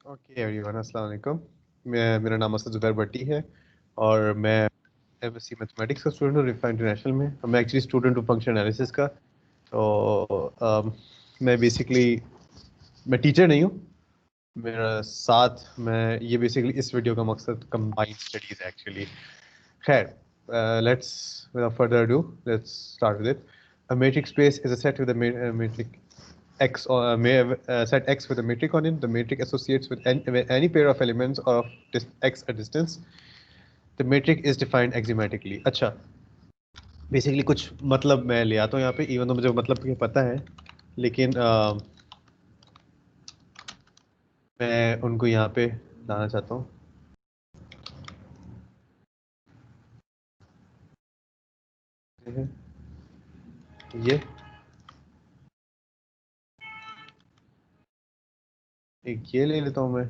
Okay everyone, अस्सलाम वालेकुम। मेरा नाम असद ज़ुबैर भट्टी है और मैं एमएससी मैथमेटिक्स का स्टूडेंट हूँ रिफा इंटरनेशनल में। मैं एक्चुअली स्टूडेंट हूँ फंक्शन एनालिसिस का। तो मैं बेसिकली मैं टीचर नहीं हूँ। मेरा साथ मैं ये बेसिकली इस वीडियो का मकसद कंबाइंड स्टडीज़ है एक्चुअली। खैर, let's without further ado let's start with it. A matrix space is a set with a matrix X or set X with a matrix on it. The matrix associates with any pair of elements of X a distance. The matrix is defined axiomatically. अच्छा, basically कुछ मतलब मैं ले आता हूँ यहाँ पे, even तो मुझे मतलब ये पता है, लेकिन मैं उनको यहाँ पे लाना चाहता हूँ। ये एक ये ले लेता हूँ मैं,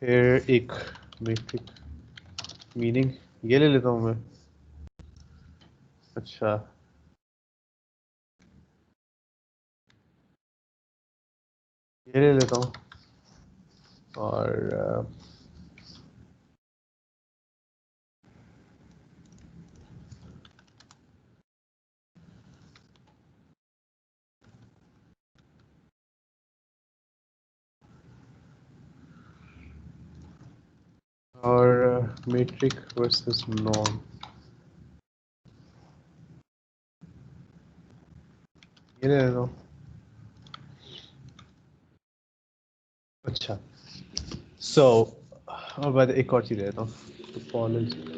फिर एक मेट्रिक मीनिंग ये ले लेता हूँ मैं। अच्छा, ये ले लेता हूँ और मेट्रिक वर्सेस नॉर्म ये ले लेता हूँ। अच्छा, और बाद एक और चीज़ ले लेता हूँ, टोपोलॉजी।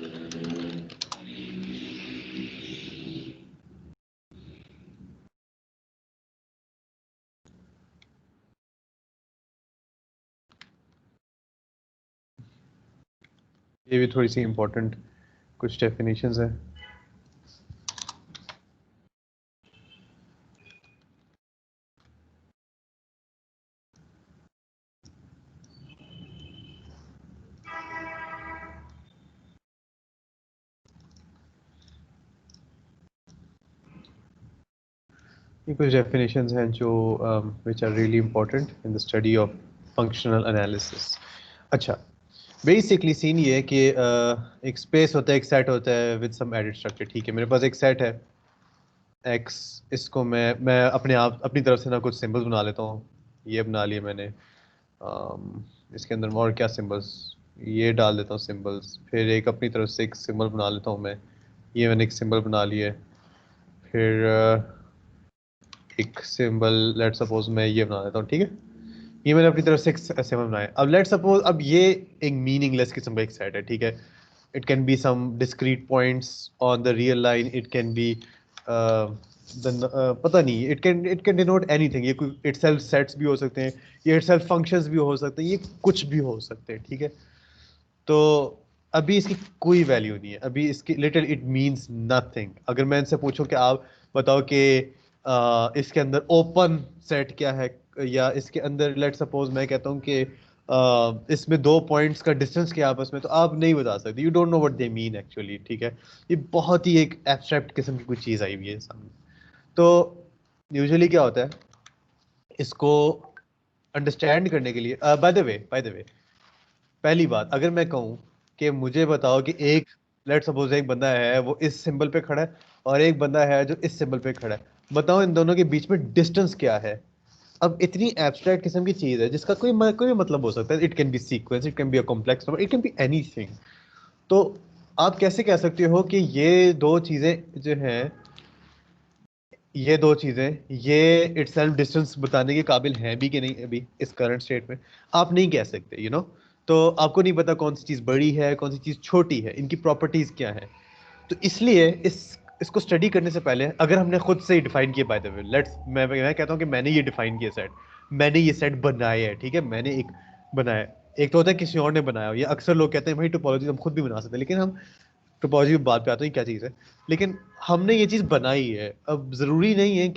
ये भी थोड़ी सी इम्पोर्टेंट कुछ डेफिनेशंस हैं। ये कुछ डेफिनेशंस हैं जो which are really important in the study of functional analysis. अच्छा, बेसिकली सीन ये है कि एक स्पेस होता है, एक सेट होता है विद सम एडिड स्ट्रक्चर। ठीक है, मेरे पास एक सेट है x, इसको मैं अपने आप अपनी तरफ से ना कुछ सिंबल्स बना लेता हूँ। ये बना लिए मैंने। इसके अंदर और क्या सिंबल्स, ये डाल देता हूँ सिंबल्स। फिर एक अपनी तरफ से एक सिंबल बना लेता हूँ मैं, ये मैंने एक सिंबल बना लिया है। फिर एक सिंबल लेट सपोज मैं ये बना देता हूँ। ठीक है, ये मैंने अपनी तरफ से एक सिंबल बनाया। अब लेट सपोज अब ये एक मीनिंगलेस किस्म का एक सेट है। ठीक है, it can be some discrete points on the real line, it can be पता नहीं, इट कैन डिनोट एनीथिंग। ये कोई इटसेल्फ सेट्स भी हो सकते हैं, ये इटसेल्फ फंक्शंस भी हो सकते हैं, ये कुछ भी हो सकते हैं। ठीक है, तो अभी इसकी कोई वैल्यू नहीं है, अभी इसकी लिटिल इट मींस नथिंग। अगर मैं इनसे पूछूं कि आप बताओ कि इसके अंदर ओपन सेट क्या है, या इसके अंदर लेट सपोज मैं कहता हूँ कि इसमें दो पॉइंट्स का डिस्टेंस क्या है आपस में, तो आप नहीं बता सकते। You don't know what they mean actually. ठीक है, ये बहुत ही एक एब्स्ट्रैक्ट किस्म की कोई चीज़ आई हुई है सामने। तो यूजुअली क्या होता है, इसको अंडरस्टैंड करने के लिए बाय द वे पहली बात, अगर मैं कहूँ कि मुझे बताओ कि एक लेट सपोज एक बंदा है वो इस सिंबल पे खड़ा है और एक बंदा है जो इस सिंबल पे खड़ा है, बताओ इन दोनों के बीच में डिस्टेंस क्या है। अब इतनी एब्स्ट्रैक्ट किस्म की चीज है जिसका कोई भी मतलब हो सकता है। It can B sequence, it can be a complex number, it can be anything. तो आप कैसे कह सकते हो कि ये दो चीजें जो हैं, ये दो चीजें ये इटसेल्फ डिस्टेंस बताने के काबिल हैं भी कि नहीं अभी इस करंट स्टेट में? आप नहीं कह सकते, तो आपको नहीं पता कौन सी चीज बड़ी है कौन सी चीज छोटी है, इनकी प्रॉपर्टीज क्या है। तो इसलिए इसको स्टडी करने से पहले अगर हमने खुद से ही डिफाइन किया, बाय द वे लेट्स मैं कहता हूँ कि मैंने ये डिफाइन किया सेट, मैंने ये सेट बनाया है। ठीक है, मैंने एक बनाया है। एक तो होता है किसी और ने बनाया हो, ये अक्सर लोग कहते हैं भाई टोपोलॉजी हम खुद भी बना सकते हैं, लेकिन हम टोपोलॉजी की बात पे आते हैं क्या चीज़ है। लेकिन हमने ये चीज़ बनाई है। अब ज़रूरी नहीं है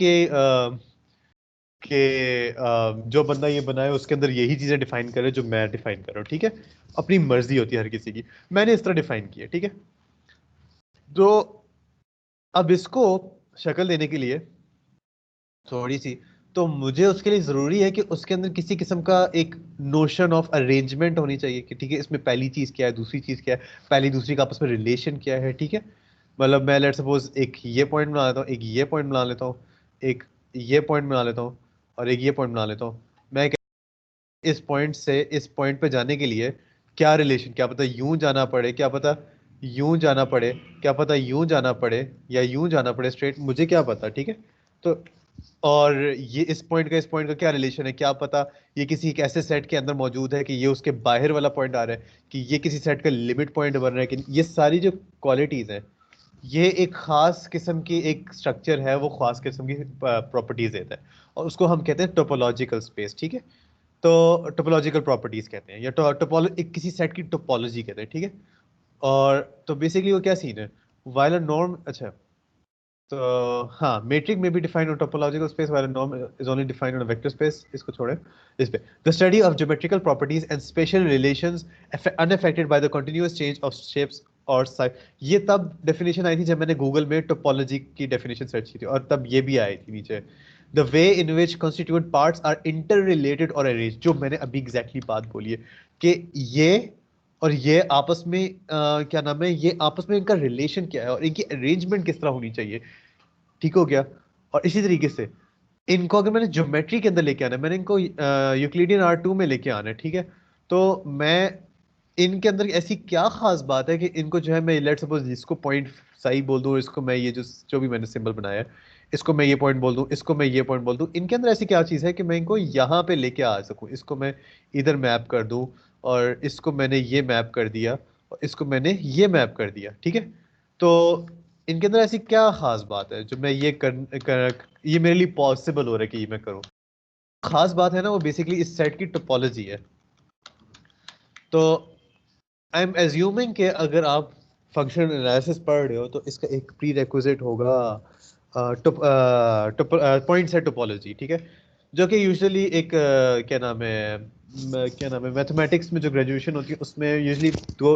जो बंदा ये बनाए उसके अंदर यही चीज़ें डिफाइन करे जो मैं डिफाइन कर रहा हूँ। ठीक है, अपनी मर्जी होती है हर किसी की। मैंने इस तरह डिफाइन किया। ठीक है, तो अब इसको शक्ल देने के लिए थोड़ी सी तो मुझे उसके लिए जरूरी है कि उसके अंदर किसी किस्म का एक नोशन ऑफ अरेंजमेंट होनी चाहिए कि ठीक है इसमें पहली चीज क्या है, दूसरी चीज क्या है, पहली दूसरी का आपस में रिलेशन क्या है, ठीक है। मतलब मैं लेट सपोज एक ये पॉइंट बना लेता हूँ, एक ये पॉइंट बना लेता हूँ, एक ये पॉइंट बना लेता हूँ, और एक ये पॉइंट बना लेता हूँ। मैं इस पॉइंट से इस पॉइंट पे जाने के लिए क्या रिलेशन, क्या पता यूं जाना पड़े, क्या पता यूं जाना पड़े, क्या पता यूं जाना पड़े, या यूं जाना पड़े स्ट्रेट, मुझे क्या पता, ठीक है। तो और ये इस पॉइंट का क्या रिलेशन है, क्या पता ये किसी एक ऐसे सेट के अंदर मौजूद है कि ये उसके बाहर वाला पॉइंट आ रहा है, कि ये किसी सेट का लिमिट पॉइंट बन रहा है, कि ये सारी जो क्वालिटीज हैं ये एक खास किस्म की एक स्ट्रक्चर है, वो खास किस्म की प्रॉपर्टीज देता है, और उसको हम कहते हैं टोपोलॉजिकल स्पेस, ठीक है। तो टोपोलॉजिकल प्रॉपर्टीज कहते हैं, या एक किसी सेट की टोपोलॉजी कहते हैं, ठीक है। और तो बेसिकली वो क्या सीन है, वाइल अ नॉर्म, अच्छा, तो हाँ, मेट्रिक में be defined on topological space while a norm is only defined on vector space, इसको छोड़े। इस पे the study of geometrical properties and special relations unaffected by the continuous change of shapes और size. ये तब definition आई थी जब मैंने गूगल में टोपोलॉजी की डेफिनेशन सर्च की थी, और तब ये भी आई थी नीचे, the way in which constituent parts are inter related और अरेंज, जो मैंने अभी एग्जैक्टली बात बोली है कि ये और ये आपस में क्या नाम है, ये आपस में इनका रिलेशन क्या है और इनकी अरेंजमेंट किस तरह होनी चाहिए, ठीक हो गया। और इसी तरीके से इनको अगर मैंने ज्योमेट्री के अंदर लेके आना है, मैंने इनको यूक्लिडियन R2 में लेके आना है, ठीक है। तो मैं इनके अंदर ऐसी क्या खास बात है कि इनको जो है, मैं लेट सपोज इसको पॉइंट सही बोल दूं, इसको मैं ये जो जो भी मैंने सिंबल बनाया है, इसको मैं ये पॉइंट बोल दूं, इसको मैं ये पॉइंट बोल दूं, इनके अंदर ऐसी क्या चीज़ है कि मैं इनको यहाँ पे लेके आ सकूं, इसको मैं इधर मैप कर दूं, और इसको मैंने ये मैप कर दिया, और इसको मैंने ये मैप कर दिया, ठीक है। तो इनके अंदर ऐसी क्या खास बात है जो मैं ये मेरे लिए पॉसिबल हो रहा है कि ये मैं करूं। खास बात है ना, वो बेसिकली इस सेट की टोपोलॉजी है। तो आई एम एज्यूमिंग कि अगर आप फंक्शनल एनालिसिस पढ़ रहे हो तो इसका एक प्री रेक्विजिट होगा पॉइंट सेट टोपोलॉजी, ठीक है। जो कि यूजुअली एक क्या नाम है, क्या नाम है, मैथमेटिक्स में जो ग्रेजुएशन होती है उसमें यूजुअली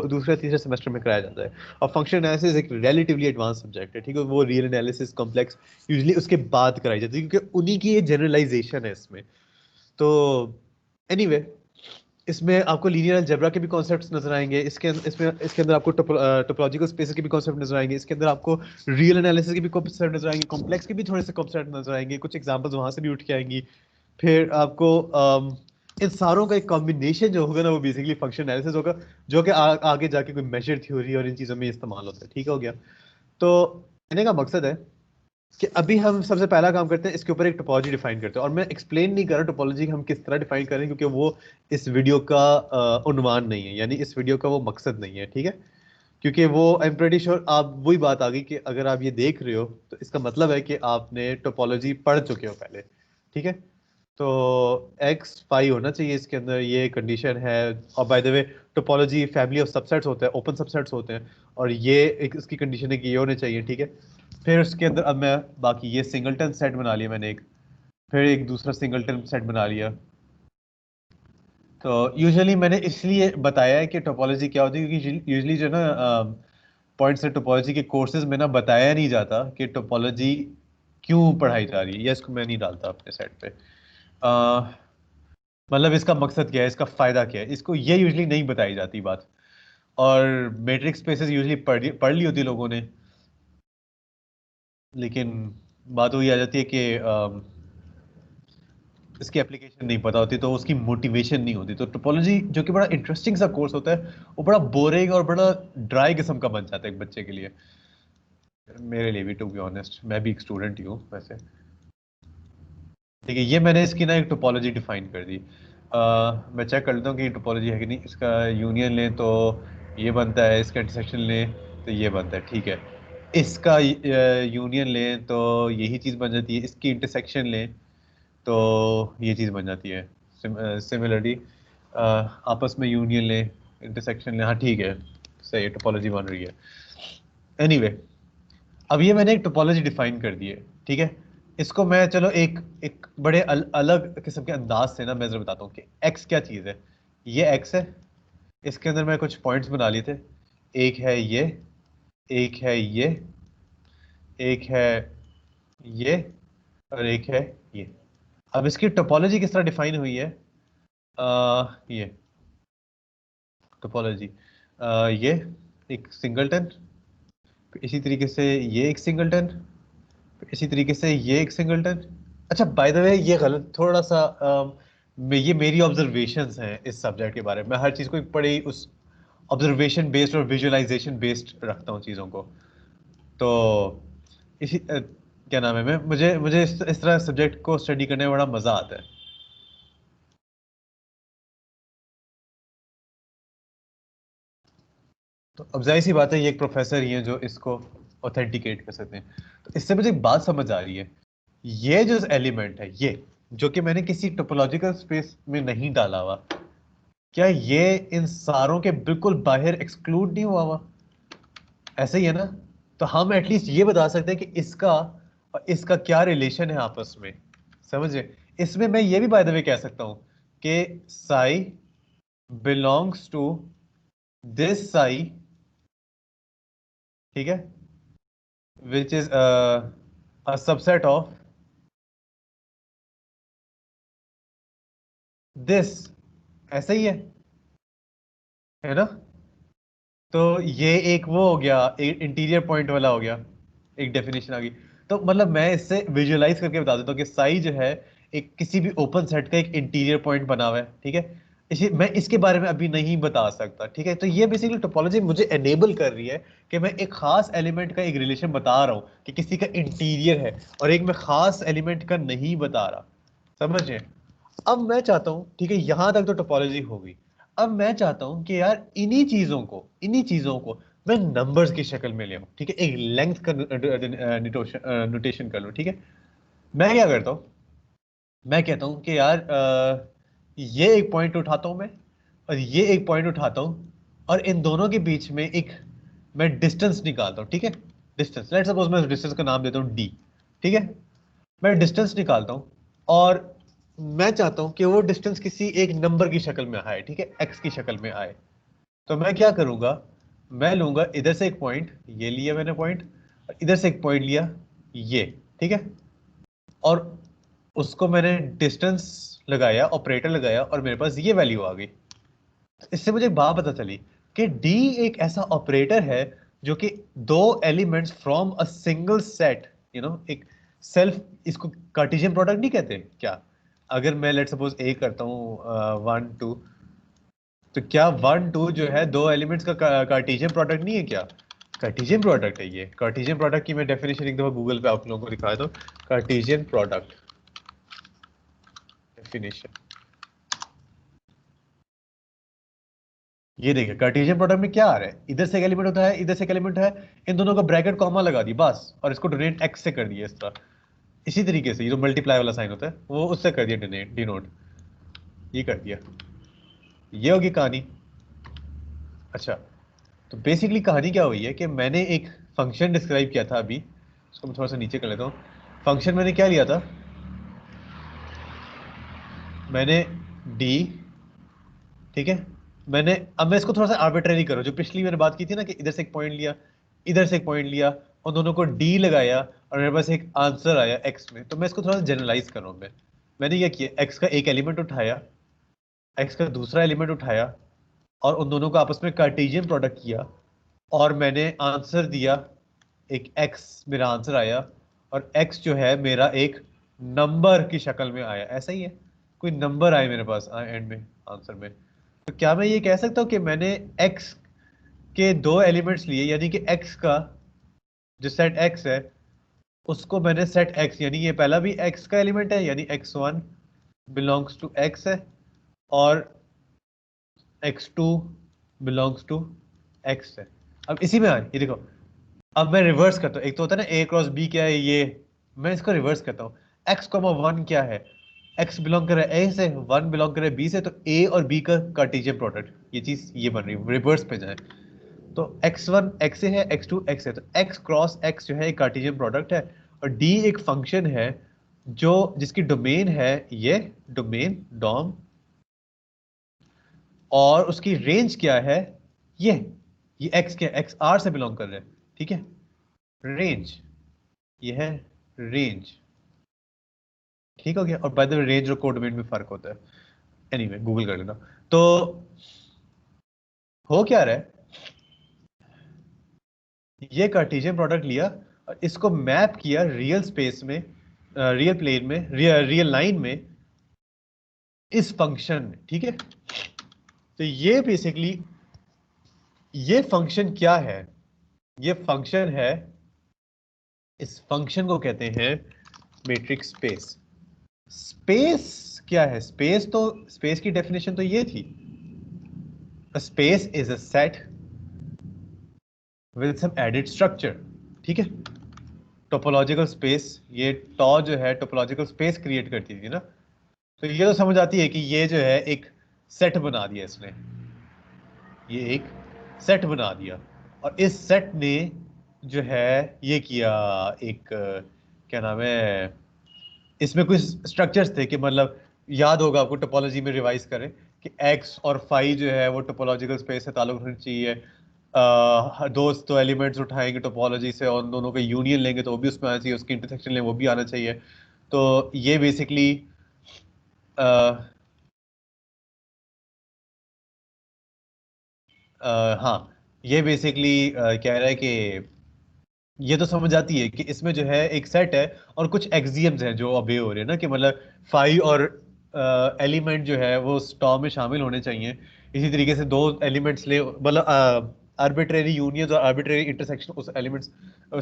दूसरे तीसरे सेमेस्टर में कराया जाता है। और फंक्शनल एनालिसिस एक रिलेटिवली एडवांस सब्जेक्ट है, ठीक है। वो रियल एनालिसिस कॉम्प्लेक्स यूजुअली उसके बाद कराई जाती है, क्योंकि उन्हीं की ये जनरलाइजेशन है इसमें। तो एनीवे anyway, इसमें आपको लीनियर अलजेब्रा के भी कॉन्सेप्ट्स नजर आएंगे, इसके अंदर आपको टोपोलॉजिकल स्पेसेस के भी कॉन्सेप्ट नजर आएंगे, इसके अंदर आपको रियल एनालिसिस के भी कॉन्सेप्ट नजर आएंगे, कॉम्प्लेक्स के भी थोड़े से कॉन्सेप्ट नजर आएंगे, कुछ एग्जांपल्स वहां से भी उठ के आएंगी। फिर आपको इन सारों का एक कॉम्बिनेशन जो होगा ना, वो बेसिकली फंक्शन एनालिसिस होगा, जो कि आगे जाके कोई मेजर थ्योरी और इन चीज़ों में इस्तेमाल होता है, ठीक हो गया। तो कहने का मकसद है कि अभी हम सबसे पहला काम करते हैं, इसके ऊपर एक टोपोलॉजी डिफाइन करते हैं। और मैं एक्सप्लेन नहीं कर रहा टोपोलॉजी हम किस तरह डिफाइन करें, क्योंकि वो इस वीडियो का उन्वान नहीं है, यानी इस वीडियो का वो मकसद नहीं है, ठीक है। क्योंकि वो आई एम प्रेटी श्योर आप वही बात आ गई कि अगर आप ये देख रहे हो तो इसका मतलब है कि आपने टोपोलॉजी पढ़ चुके हो पहले, ठीक है। तो एक्स फाई होना चाहिए इसके अंदर, ये कंडीशन है। और bye the way, topology family of subsets होते हैं, ओपन सबसेट्स होते हैं, और ये एक इसकी कंडीशन है कि ये होने चाहिए, ठीक है। फिर उसके अंदर अब मैं बाकी ये सिंगलटन सेट बना लिया मैंने एक, फिर एक दूसरा सिंगलटन सेट बना लिया। तो यूजुअली मैंने इसलिए बताया है कि टोपोलॉजी क्या होती है, क्योंकि यूजुअली जो ना पॉइंट से टोपोलॉजी के कोर्सेज में ना बताया नहीं जाता कि टोपोलॉजी क्यों पढ़ाई जा रही है, या इसको मैं नहीं डालता अपने सेट पे। मतलब इसका मकसद क्या है, इसका फायदा क्या है, इसको ये यूजुअली नहीं बताई जाती बात। और मैट्रिक्स स्पेसेस यूजुअली पढ़ ली होती लोगों ने, लेकिन बात वही आ जाती है कि इसकी एप्लीकेशन नहीं पता होती, तो उसकी मोटिवेशन नहीं होती। तो टोपोलॉजी जो कि बड़ा इंटरेस्टिंग सा कोर्स होता है, वो बड़ा बोरिंग और बड़ा ड्राई किस्म का बन जाता है एक बच्चे के लिए, मेरे लिए भी, टू बी ऑनेस्ट। मैं भी एक स्टूडेंट ही हूँ वैसे। ठीक है, ये मैंने इसकी ना एक टोपोलॉजी डिफाइन कर दी। मैं चेक कर लेता हूँ कि टोपोलॉजी है कि नहीं। इसका यूनियन लें तो ये बनता है, इसका इंटरसेक्शन लें तो ये बनता है, ठीक है। इसका यूनियन लें तो यही चीज़ बन जाती है, इसकी इंटरसेक्शन लें तो ये चीज़ बन जाती है। सिमिलरली आपस में यूनियन लें, इंटरसेक्शन लें, हाँ ठीक है, सही टोपोलॉजी बन रही है। एनीवे anyway, अब ये मैंने एक टोपोलॉजी डिफाइन कर दी है, ठीक है। इसको मैं चलो एक एक बड़े अलग किस्म के अंदाज से ना मैं जरा बताता हूँ कि एक्स क्या चीज़ है। ये एक्स है, इसके अंदर मैं कुछ पॉइंट्स बना लिए थे। एक है ये, एक है ये, एक है ये, और एक है ये। अब इसकी टोपोलॉजी किस तरह डिफाइन हुई है, ये टोपोलॉजी, ये एक सिंगलटन, इसी तरीके से ये एक सिंगलटन, इसी तरीके से ये एक सिंगलटन। अच्छा बाय द वे ये गलत थोड़ा सा, ये मेरी ऑब्जर्वेशंस हैं इस सब्जेक्ट के बारे में। मैं हर चीज़ को एक बड़ी उस ऑब्जर्वेशन बेस्ड और विजुअलाइजेशन बेस्ड रखता हूँ चीज़ों को। तो इसी क्या नाम है, मैं मुझे मुझे इस तरह सब्जेक्ट को स्टडी करने में बड़ा मज़ा आता है। तो अब जाहिर सी बात है ये एक प्रोफेसर ही है जो इसको ऑथेंटिकेट कर सकते हैं। तो इससे मुझे एक बात समझ आ रही है, ये जो एलिमेंट है ये, जो कि मैंने किसी टोपोलॉजिकल स्पेस में नहीं डाला हुआ, क्या ये इन सारों के बिल्कुल बाहर एक्सक्लूड नहीं हुआ हुआ? ऐसे ही है ना? तो हम एटलीस्ट ये बता सकते हैं कि इसका और इसका क्या रिलेशन है आपस में, समझे? इसमें मैं ये भी बाय द वे कह सकता हूं कि psi belongs to this psi, ठीक है, which is a subset of this, ऐसा ही है ना? तो ये एक वो हो गया, एक इंटीरियर पॉइंट वाला हो गया, एक डेफिनेशन आ गई। तो मतलब मैं इससे विजुअलाइज करके बता देता हूँ कि साई जो है एक किसी भी ओपन सेट का एक इंटीरियर पॉइंट बना हुआ है, ठीक है। इसी मैं इसके बारे में अभी नहीं बता सकता, ठीक है। तो ये बेसिकली टोपोलॉजी मुझे एनेबल कर रही है कि मैं एक खास एलिमेंट का एक रिलेशन बता रहा हूँ कि किसी का इंटीरियर है, और एक मैं खास एलिमेंट का नहीं बता रहा, समझे? अब मैं चाहता हूं, ठीक है, यहां तक तो टोपोलॉजी हो गई। अब मैं चाहता हूं कि यार इन्हीं चीजों को मैं नंबर्स की शक्ल में ले आऊं, ठीक है, एक लेंथ का नोटेशन कर लूं, ठीक है। मैं क्या करता हूं, मैं कहता हूं कि यार ये एक पॉइंट उठाता हूं मैं, और ये एक पॉइंट उठाता हूं, और इन दोनों के बीच में एक मैं डिस्टेंस निकालता हूं, ठीक है। डिस्टेंस, लेट्स सपोज मैं डिस्टेंस का नाम देता हूं डी, ठीक है। मैं डिस्टेंस निकालता हूं, और मैं चाहता हूं कि वो डिस्टेंस किसी एक नंबर की शक्ल में आए, ठीक है, एक्स की शक्ल में आए। तो मैं क्या करूंगा, मैं लूंगा इधर से एक पॉइंट, ये लिया मैंने पॉइंट, और इधर से एक पॉइंट लिया, ये, ठीक है, और उसको मैंने डिस्टेंस लगाया, ऑपरेटर लगाया, और मेरे पास ये वैल्यू आ गई। तो इससे मुझे एक बात पता चली कि डी एक ऐसा ऑपरेटर है जो कि दो elements from a single set, एक सेल्फ, इसको कार्टेशियन प्रोडक्ट नहीं कहते क्या? अगर मैं लेट सपोज ए करता हूँ 1 2, तो क्या 1 2 जो है दो एलिमेंट्स का कार्टेशियन प्रोडक्ट नहीं है क्या? कार्टेशियन प्रोडक्ट है ये। कार्टेशियन प्रोडक्ट की मैं डेफिनेशन एक दफा गूगल पे आप लोगों को दिखा दो। कार्टेशियन प्रोडक्ट डेफिनेशन, ये देखिए कार्टेशियन प्रोडक्ट में क्या आ रहा है, इधर से एक एलिमेंट होता है, इधर से एक एलिमेंट है, इन दोनों का ब्रैकेट कॉमा लगा दी बस, और इसको डोनेट एक्स से कर दिया इस तरह। इसी तरीके से ये जो मल्टीप्लाई वाला साइन होता है वो उससे कर दिया, डोनेट डिनोट, ये कर दिया। ये होगी कहानी। अच्छा, तो बेसिकली कहानी क्या हुई है कि मैंने एक फंक्शन डिस्क्राइब किया था अभी, इसको मैं थोड़ा सा नीचे कर लेता हूँ। फंक्शन मैंने क्या लिया था, मैंने डी, ठीक है, मैंने, अब मैं इसको थोड़ा सा आर्बिट्रेरी करूँ, जो पिछली मैंने बात की थी ना कि इधर से एक पॉइंट लिया, इधर से एक पॉइंट लिया, और दोनों को डी लगाया, और मेरे पास एक आंसर आया एक्स में। तो मैं इसको थोड़ा सा जनरलाइज कर रहा हूँ। मैंने क्या किया, एक्स का एक एलिमेंट उठाया, एक्स का दूसरा एलिमेंट उठाया, और उन दोनों को आपस में कार्टेशियन प्रोडक्ट किया, और मैंने आंसर दिया, एक एक्स मेरा आंसर आया, और एक्स जो है मेरा एक नंबर की शक्ल में आया, ऐसा ही है, कोई नंबर आए मेरे पास एंड में आंसर में। तो क्या मैं ये कह सकता हूँ कि मैंने एक्स के दो एलिमेंट्स लिए, यानी कि एक्स का जो सेट एक्स है उसको मैंने सेट एक्स, यानी ये पहला भी एक्स का एलिमेंट है, यानी x1 बिलोंग्स टू एक्स है, और x2 बिलोंग्स टू एक्स है। अब इसी में ये देखो, अब मैं रिवर्स करता हूँ, एक तो होता है ना ए क्रॉस बी, क्या है ये, मैं इसको रिवर्स करता हूँ। एक्स कॉमा वन क्या है, एक्स बिलोंग कर रहा है ए से, वन बिलोंग कर रहा है बी से, तो ए और बी का कार्टेशियन प्रोडक्ट, ये चीज ये बन रही है, रिवर्स पे जाए तो x1 x से है, x2 x है, तो x क्रॉस x जो है एक कार्टेशियन प्रोडक्ट है, और d एक फंक्शन है जो जिसकी डोमेन है ये, डोमेन डॉम, और उसकी रेंज क्या है, ये ये x क्या, x r से बिलोंग कर रहा है, ठीक है। रेंज, ये है रेंज, ठीक हो गया। और बाय द वे रेंज और कोडोमेन में फर्क होता है, एनीवे गूगल कर लेना। तो हो क्या रहा है, ये कार्टेशियन प्रोडक्ट लिया और इसको मैप किया रियल स्पेस में, रियल प्लेन में, रियल लाइन में, इस फंक्शन में, ठीक है। तो ये बेसिकली, ये फंक्शन क्या है, ये फंक्शन है, इस फंक्शन को कहते हैं मैट्रिक्स स्पेस। स्पेस क्या है, स्पेस तो, स्पेस की डेफिनेशन तो ये थी, space is a set with some added structure, ठीक है। टोपोलॉजिकल स्पेस, ये टॉ जो है टोपोलॉजिकल स्पेस क्रिएट करती थी ना। तो ये तो समझ आती है कि ये जो है एक सेट बना दिया इसने, ये एक सेट बना दिया, और इस सेट ने जो है ये किया, एक क्या नाम है, इसमें कुछ स्ट्रक्चर्स थे कि मतलब याद होगा आपको, टोपोलॉजी में रिवाइज करें कि एक्स और फाई जो है वो टोपोलॉजिकल स्पेस से ताल्लुक रखना चाहिए। दोस्त तो एलिमेंट्स उठाएंगे टोपोलॉजी से और उन दोनों का यूनियन लेंगे तो वो भी उसमें आना चाहिए, उसकी इंटरसेक्शन लें वो भी आना चाहिए। तो ये बेसिकली हाँ, ये बेसिकली कह रहा है कि ये तो समझ आती है कि इसमें जो है एक सेट है और कुछ एक्सियम्स हैं जो अबे हो रहे हैं ना, कि मतलब फाई और एलिमेंट जो है वो स्टॉ में शामिल होने चाहिए। इसी तरीके से दो एलिमेंट्स ले, मतलब आर्बिट्रेरी यूनियंस और आर्बिट्रेरी इंटरसेक्शन उस एलिमेंट्स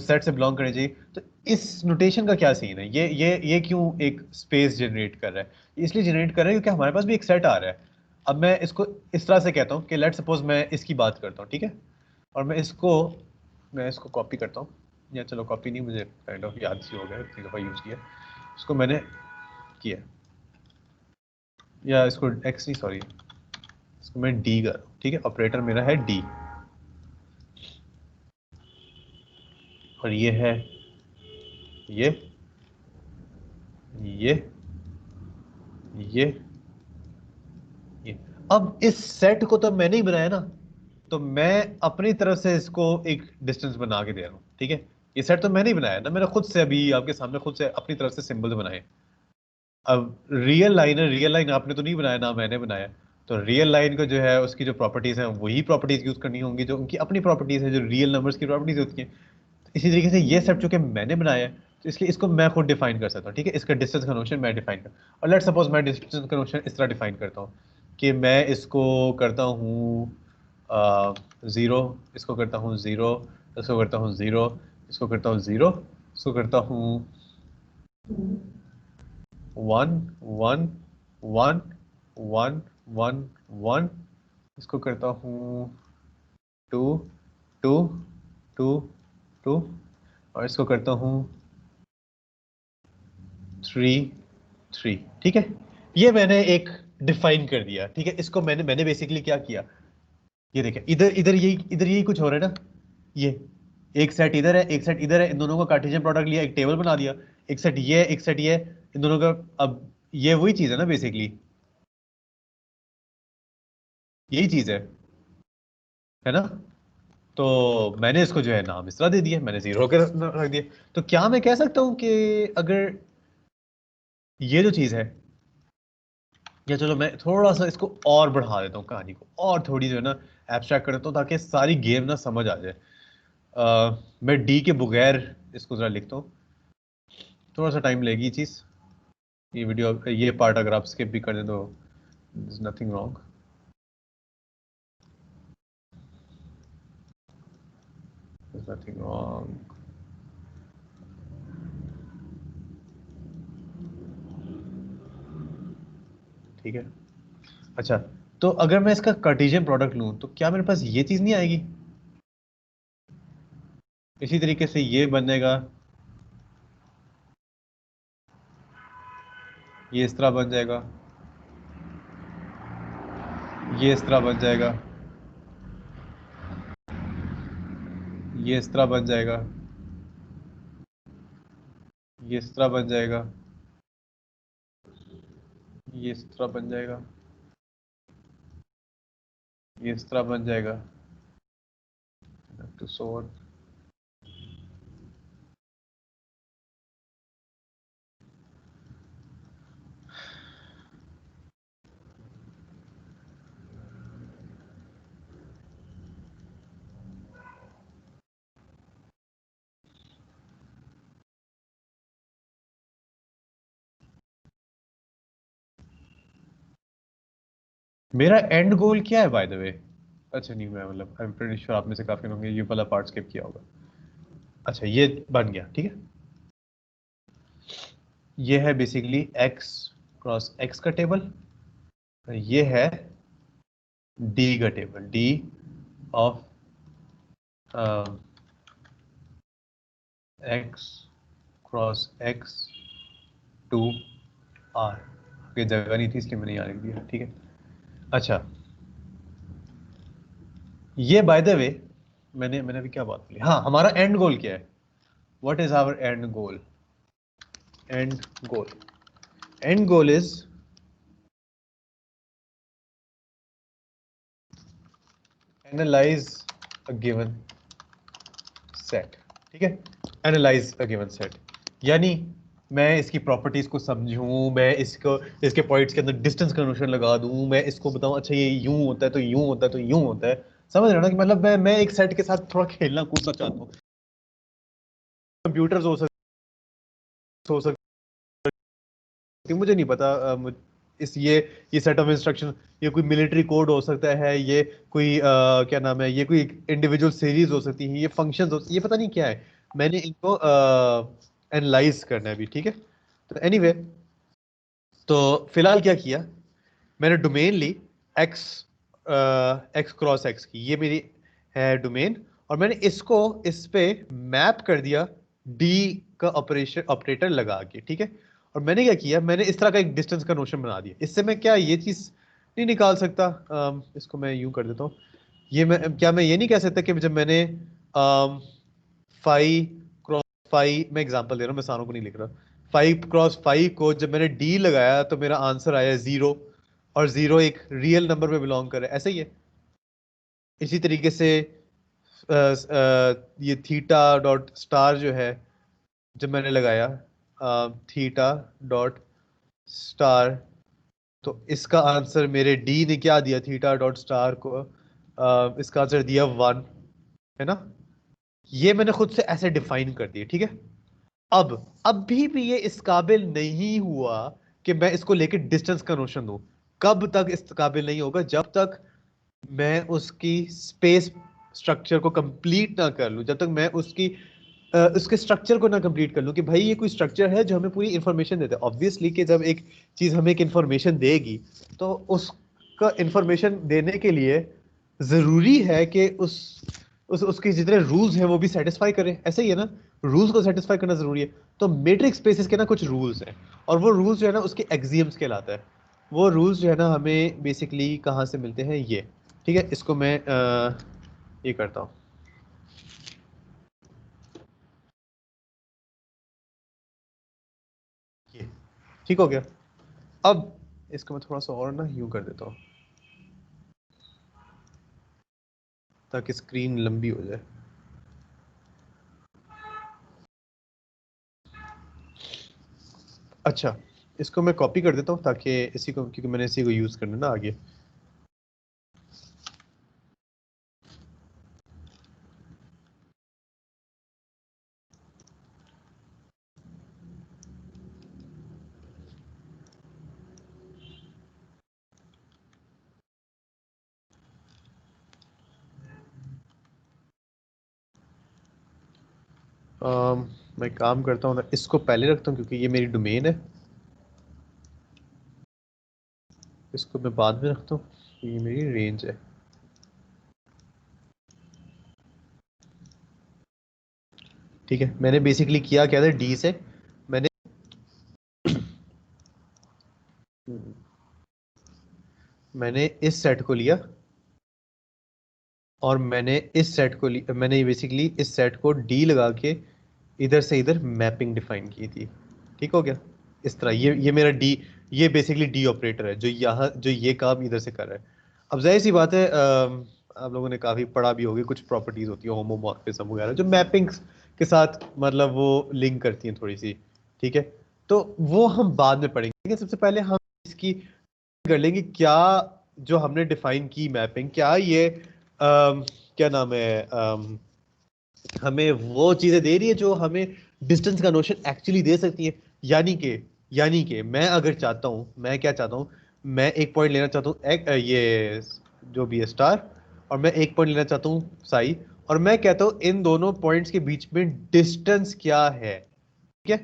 सेट से बिलोंग करने चाहिए। तो इस नोटेशन का क्या सीन है, ये क्यों एक स्पेस जनरेट कर रहा है, इसलिए जनरेट कर रहा है क्योंकि हमारे पास भी एक सेट आ रहा है। अब मैं इसको इस तरह से कहता हूँ कि लेट सपोज मैं इसकी बात करता हूँ, ठीक है, और मैं इसको कॉपी करता हूँ, या चलो कॉपी नहीं, मुझे काइंड ऑफ याद सी हो गया, इतनी दफ़ा यूज़ किया इसको मैंने, किया, या इसको एक्स नहीं, सॉरी, इसको मैं डी कर रहा हूँ, ठीक है, ऑपरेटर मेरा है डी, और ये है ये ये ये ये। अब इस सेट को तो मैंने ही बनाया ना, तो मैं अपनी तरफ से इसको एक डिस्टेंस बना के दे रहा हूँ, ठीक है। ये सेट तो मैंने ही बनाया ना, मैंने खुद से अभी आपके सामने खुद से अपनी तरफ से सिंबल बनाए। अब रियल लाइन है, रियल लाइन आपने तो नहीं बनाया ना, मैंने बनाया। तो रियल लाइन को जो है उसकी जो प्रॉपर्टीज हैं वही प्रॉपर्टीज यूज करनी होंगी जो उनकी अपनी प्रॉपर्टीज है, जो रियल नंबर्स की प्रॉपर्टीज होती हैं। तो इसी तरीके से ये सब चूंकि मैंने बनाया है, तो इसलिए इसको मैं खुद डिफाइन कर सकता हूँ, ठीक है। इसका डिस्टेंस का नोशन मैं डिफाइन कर, और लेट सपोज मैं डिस्टेंस का नोशन इस तरह डिफाइन करता हूँ कि मैं इसको करता हूँ ज़ीरो, इसको करता हूँ ज़ीरो, इसको करता हूँ ज़ीरो, इसको करता हूँ ज़ीरो, इसको करता हूँ one one one one one one, इसको करता हूँ टू टू टू टू, और इसको करता हूँ थ्री थ्री, ठीक है। ये मैंने एक डिफाइन कर दिया, ठीक है। इसको मैंने बेसिकली क्या किया, ये देखिए, इधर इधर यही कुछ हो रहा है ना, ये एक सेट इधर है, एक सेट इधर है, इन दोनों का कार्टेशियन प्रोडक्ट लिया, एक टेबल बना दिया, एक सेट ये है, एक सेट ये है, इन दोनों का। अब ये वही चीज है ना, बेसिकली यही चीज है ना। तो मैंने इसको जो है नाम इस तरह दे दिया, मैंने जीरो के रख दिया। तो क्या मैं कह सकता हूँ कि अगर ये जो चीज है, या चलो मैं थोड़ा सा इसको और बढ़ा देता हूँ कहानी को, और थोड़ी जो है ना एब्स्ट्रैक्ट कर देता हूँ ताकि सारी गेम ना समझ आ जाए। मैं डी के बगैर इसको जरा लिखता हूँ, थोड़ा सा टाइम लेगी ये चीज़। ये वीडियो, ये पार्ट अगर आप स्किप भी कर दें तो नथिंग रॉन्ग। नथिंग रॉन्ग, ठीक है। अच्छा, तो अगर मैं इसका कार्टेशियन प्रोडक्ट लूँ तो क्या मेरे पास ये चीज़ नहीं आएगी, इसी तरीके से ये बनेगा, ये इस तरह बन जाएगा, ये इस तरह बन जाएगा, ये इस तरह बन जाएगा, ये इस तरह बन जाएगा, ये इस तरह बन जाएगा, ये इस तरह बन जाएगा, तो सो ऑन। मेरा एंड गोल क्या है बाय द वे? अच्छा नहीं, मैं मतलब आई एम प्रीटी श्योर आप में से काफी लोगों ने ये वाला पार्ट स्किप किया होगा। अच्छा ये बन गया, ठीक है। ये है बेसिकली x क्रॉस x का टेबल, ये है d का table, d of x cross x to r। ये जगह नहीं थी इसलिए मैंने यहाँ लिख दिया, ठीक है। अच्छा ये बाय द वे मैंने मैंने अभी क्या बात बोली, हाँ हमारा एंड गोल क्या है? What is our and goal? And goal, and goal is analyse a given set, ठीक है। एनालाइज अ गिवन सेट यानी मैं इसकी प्रॉपर्टीज को समझूं, मैं इसको इसके पॉइंट्स के अंदर डिस्टेंस का नोशन लगा दूं, मैं इसको बताऊं अच्छा ये यूं होता है तो यूं होता है तो यूं होता है। समझ रहे हो ना कि मतलब मैं एक सेट के साथ थोड़ा खेलना कूदना चाहता हूँ। कंप्यूटर्स हो सकते, मुझे नहीं पता इस ये सेट ऑफ इंस्ट्रक्शन, ये कोई मिलिट्री कोड हो सकता है, ये कोई क्या नाम है, ये कोई इंडिविजुअल सीरीज हो सकती है, ये फंक्शंस हो, ये पता नहीं क्या है। मैंने इनको एनालाइज करना है अभी, ठीक है। तो एनीवे तो फिलहाल क्या किया, मैंने डोमेन ली एक्स एक्स क्रॉस एक्स की, ये मेरी है डोमेन, और मैंने इसको इस पे मैप कर दिया डी का ऑपरेशन ऑपरेटर लगा के, ठीक है। और मैंने क्या किया, मैंने इस तरह का एक डिस्टेंस का नोशन बना दिया। इससे मैं क्या ये चीज नहीं निकाल सकता, इसको मैं यूं कर देता हूँ। ये मैं क्या मैं ये नहीं कह सकता कि जब मैंने फाइव क्रॉस फाइव, मैं एग्जांपल दे रहा हूँ, मैं सारों को नहीं लिख रहा, 5 क्रॉस 5 को जब मैंने डी लगाया तो मेरा आंसर आया 0, और 0 एक रियल नंबर में बिलोंग करे, ऐसे ही है। इसी तरीके से ये थीटा डॉट स्टार जो है, जब मैंने लगाया थीटा डॉट स्टार, तो इसका आंसर मेरे डी ने क्या दिया, थीटा डॉट स्टार को इसका आंसर दिया 1, है ना। ये मैंने खुद से ऐसे डिफाइन कर दिया, ठीक है। अब भी ये इस काबिल नहीं हुआ कि मैं इसको लेके डिस्टेंस का नोशन दूं। कब तक इस काबिल नहीं होगा, जब तक मैं उसकी स्पेस स्ट्रक्चर को कंप्लीट ना कर लूं, जब तक मैं उसके स्ट्रक्चर को ना कंप्लीट कर लूं कि भाई ये कोई स्ट्रक्चर है जो हमें पूरी इंफॉर्मेशन देता है। ऑब्वियसली कि जब एक चीज हमें एक इंफॉर्मेशन देगी तो उसका इंफॉर्मेशन देने के लिए जरूरी है कि उसके जितने रूल्स हैं वो भी सेटिस्फाई करें, ऐसे ही है ना। रूल्स को सेटिस्फाई करना जरूरी है। तो मैट्रिक्स स्पेसेस के ना कुछ रूल्स हैं, और वो रूल्स जो है ना उसके एक्सियम्स कहलाता है। वो रूल्स जो है ना हमें बेसिकली कहाँ से मिलते हैं, ये, ठीक है। इसको मैं ये करता हूँ, ये ठीक हो गया। अब इसको मैं थोड़ा सा और ना यूं कर देता हूँ ताकि स्क्रीन लंबी हो जाए। अच्छा इसको मैं कॉपी कर देता हूँ ताकि इसी को, क्योंकि मैंने इसी को यूज करना ना आगे। मैं काम करता हूँ ना, इसको पहले रखता हूँ क्योंकि ये मेरी डोमेन है। इसको मैं बाद में रखता हूँ, ये मेरी रेंज है। ठीक है, मैंने बेसिकली किया क्या था, डी से मैंने मैंने इस सेट को लिया, और मैंने इस सेट को मैंने बेसिकली इस सेट को डी लगा के इधर से इधर मैपिंग डिफाइन की थी। ठीक हो गया। इस तरह ये मेरा डी, ये बेसिकली डी ऑपरेटर है जो यहाँ जो ये काम इधर से कर रहा है। अब जाहिर सी बात है, आप लोगों ने काफी पढ़ा भी होगी, कुछ प्रॉपर्टीज होती है होमोमॉर्फिज्म वगैरह जो मैपिंग्स के साथ मतलब वो लिंक करती हैं थोड़ी सी। ठीक है, तो वो हम बाद में पढ़ेंगे, लेकिन सबसे पहले हम इसकी कर लेंगे क्या, जो हमने डिफाइन की मैपिंग, क्या ये क्या नाम है, हमें वो चीजें दे रही है जो हमें डिस्टेंस का नोशन एक्चुअली दे सकती है। यानी कि मैं अगर चाहता हूं, मैं क्या चाहता हूं, मैं एक पॉइंट लेना चाहता हूँ ये जो भी है स्टार, और मैं एक पॉइंट लेना चाहता हूँ साई, और मैं कहता हूँ इन दोनों पॉइंट्स के बीच में डिस्टेंस क्या है, ठीक है।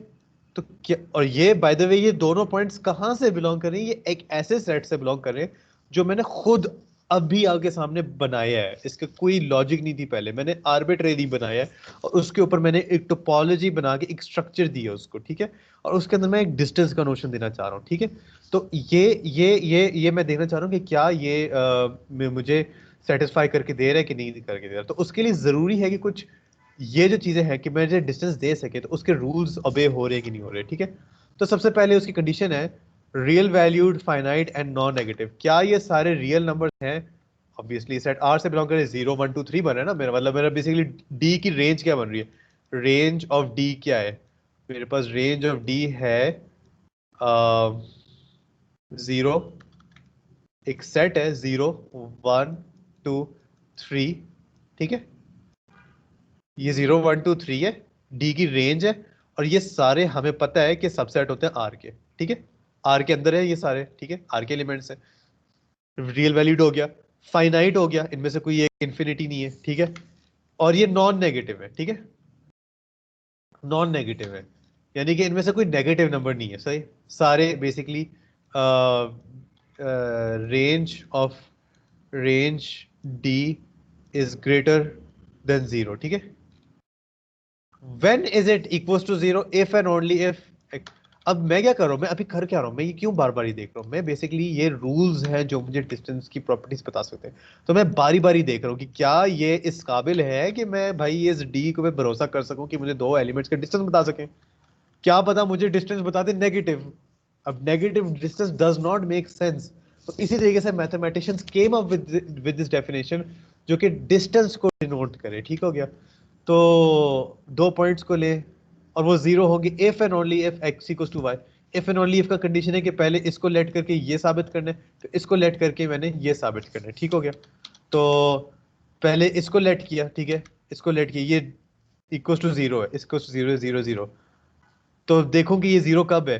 तो क्या, और ये बाय द वे ये दोनों पॉइंट्स कहाँ से बिलोंग कर रहे हैं, ये एक ऐसे सेट से बिलोंग कर रहे हैं जो मैंने खुद अभी आगे सामने बनाया है, इसका कोई लॉजिक नहीं थी पहले, मैंने आर्बिट्रेरी बनाया है और उसके ऊपर मैंने एक टोपोलॉजी बना के एक स्ट्रक्चर दिया उसको, ठीक है। और उसके अंदर मैं एक डिस्टेंस का नोशन देना चाह रहा हूँ, ठीक है। तो ये मैं देखना चाह रहा हूँ कि क्या ये मुझे सेटिस्फाई करके दे रहा है कि नहीं करके दे रहा। तो उसके लिए जरूरी है कि कुछ ये जो चीजें हैं कि मैं जो डिस्टेंस दे सके तो उसके रूल्स ओबे हो रहे कि नहीं हो रहे, ठीक है। तो सबसे पहले उसकी कंडीशन है real valued finite and non negative. क्या ये सारे रियल नंबर्स हैं? ऑब्वियसली सेट आर से बिलोंग करे, 0 1 2 3 बन रहा है ना मेरा, मतलब मेरा बेसिकली डी की रेंज क्या बन रही है, रेंज ऑफ डी क्या है, मेरे पास रेंज ऑफ डी है 0, एक सेट है 0 1 2 3, ठीक है। ये 0 1 2 3 है, डी की रेंज है, और ये सारे हमें पता है कि सबसेट होते हैं आर के, ठीक है। आर के अंदर है ये सारे, ठीक है, आर के एलिमेंट्स है। रियल वैल्यूड हो गया, फाइनाइट हो गया, इनमें से कोई एक इंफिनिटी नहीं है, ठीक है। और ये नॉन नेगेटिव है, ठीक है, नॉन नेगेटिव है, यानी कि इनमें से कोई नेगेटिव नंबर नहीं है, सही। सारे basically range of range D is greater than 0, ठीक है। When is it equals to 0? If and only if। अब मैं क्या कर रहा हूँ, मैं अभी कर क्या रहा हूँ, मैं ये क्यों बार बार ही देख रहा हूँ, मैं बेसिकली ये रूल्स हैं जो मुझे डिस्टेंस की प्रॉपर्टीज बता सकते हैं, तो मैं बारी बारी देख रहा हूँ कि क्या ये इस काबिल है कि मैं भाई इस डी को मैं भरोसा कर सकूं कि मुझे दो एलिमेंट्स का डिस्टेंस बता सके। क्या पता मुझे डिस्टेंस बता दे नेगेटिव। अब negative distance does not make sense. तो इसी तरीके से mathematicians came up with this definition जो कि डिस्टेंस को डिनोट करे, ठीक हो गया। तो दो पॉइंट्स को ले और वो जीरो होगी if and only if X equals to Y. If and only if का कंडीशन है कि पहले इसको लेट करके ये साबित करना है, तो इसको लेट करके मैंने ये साबित करना है, ठीक हो गया। तो पहले इसको लेट किया, ठीक है, इसको लेट किया, ये इक्वल्स टू जीरो है, इसको जीरो जीरो जीरो। तो देखो कि ये जीरो कब है,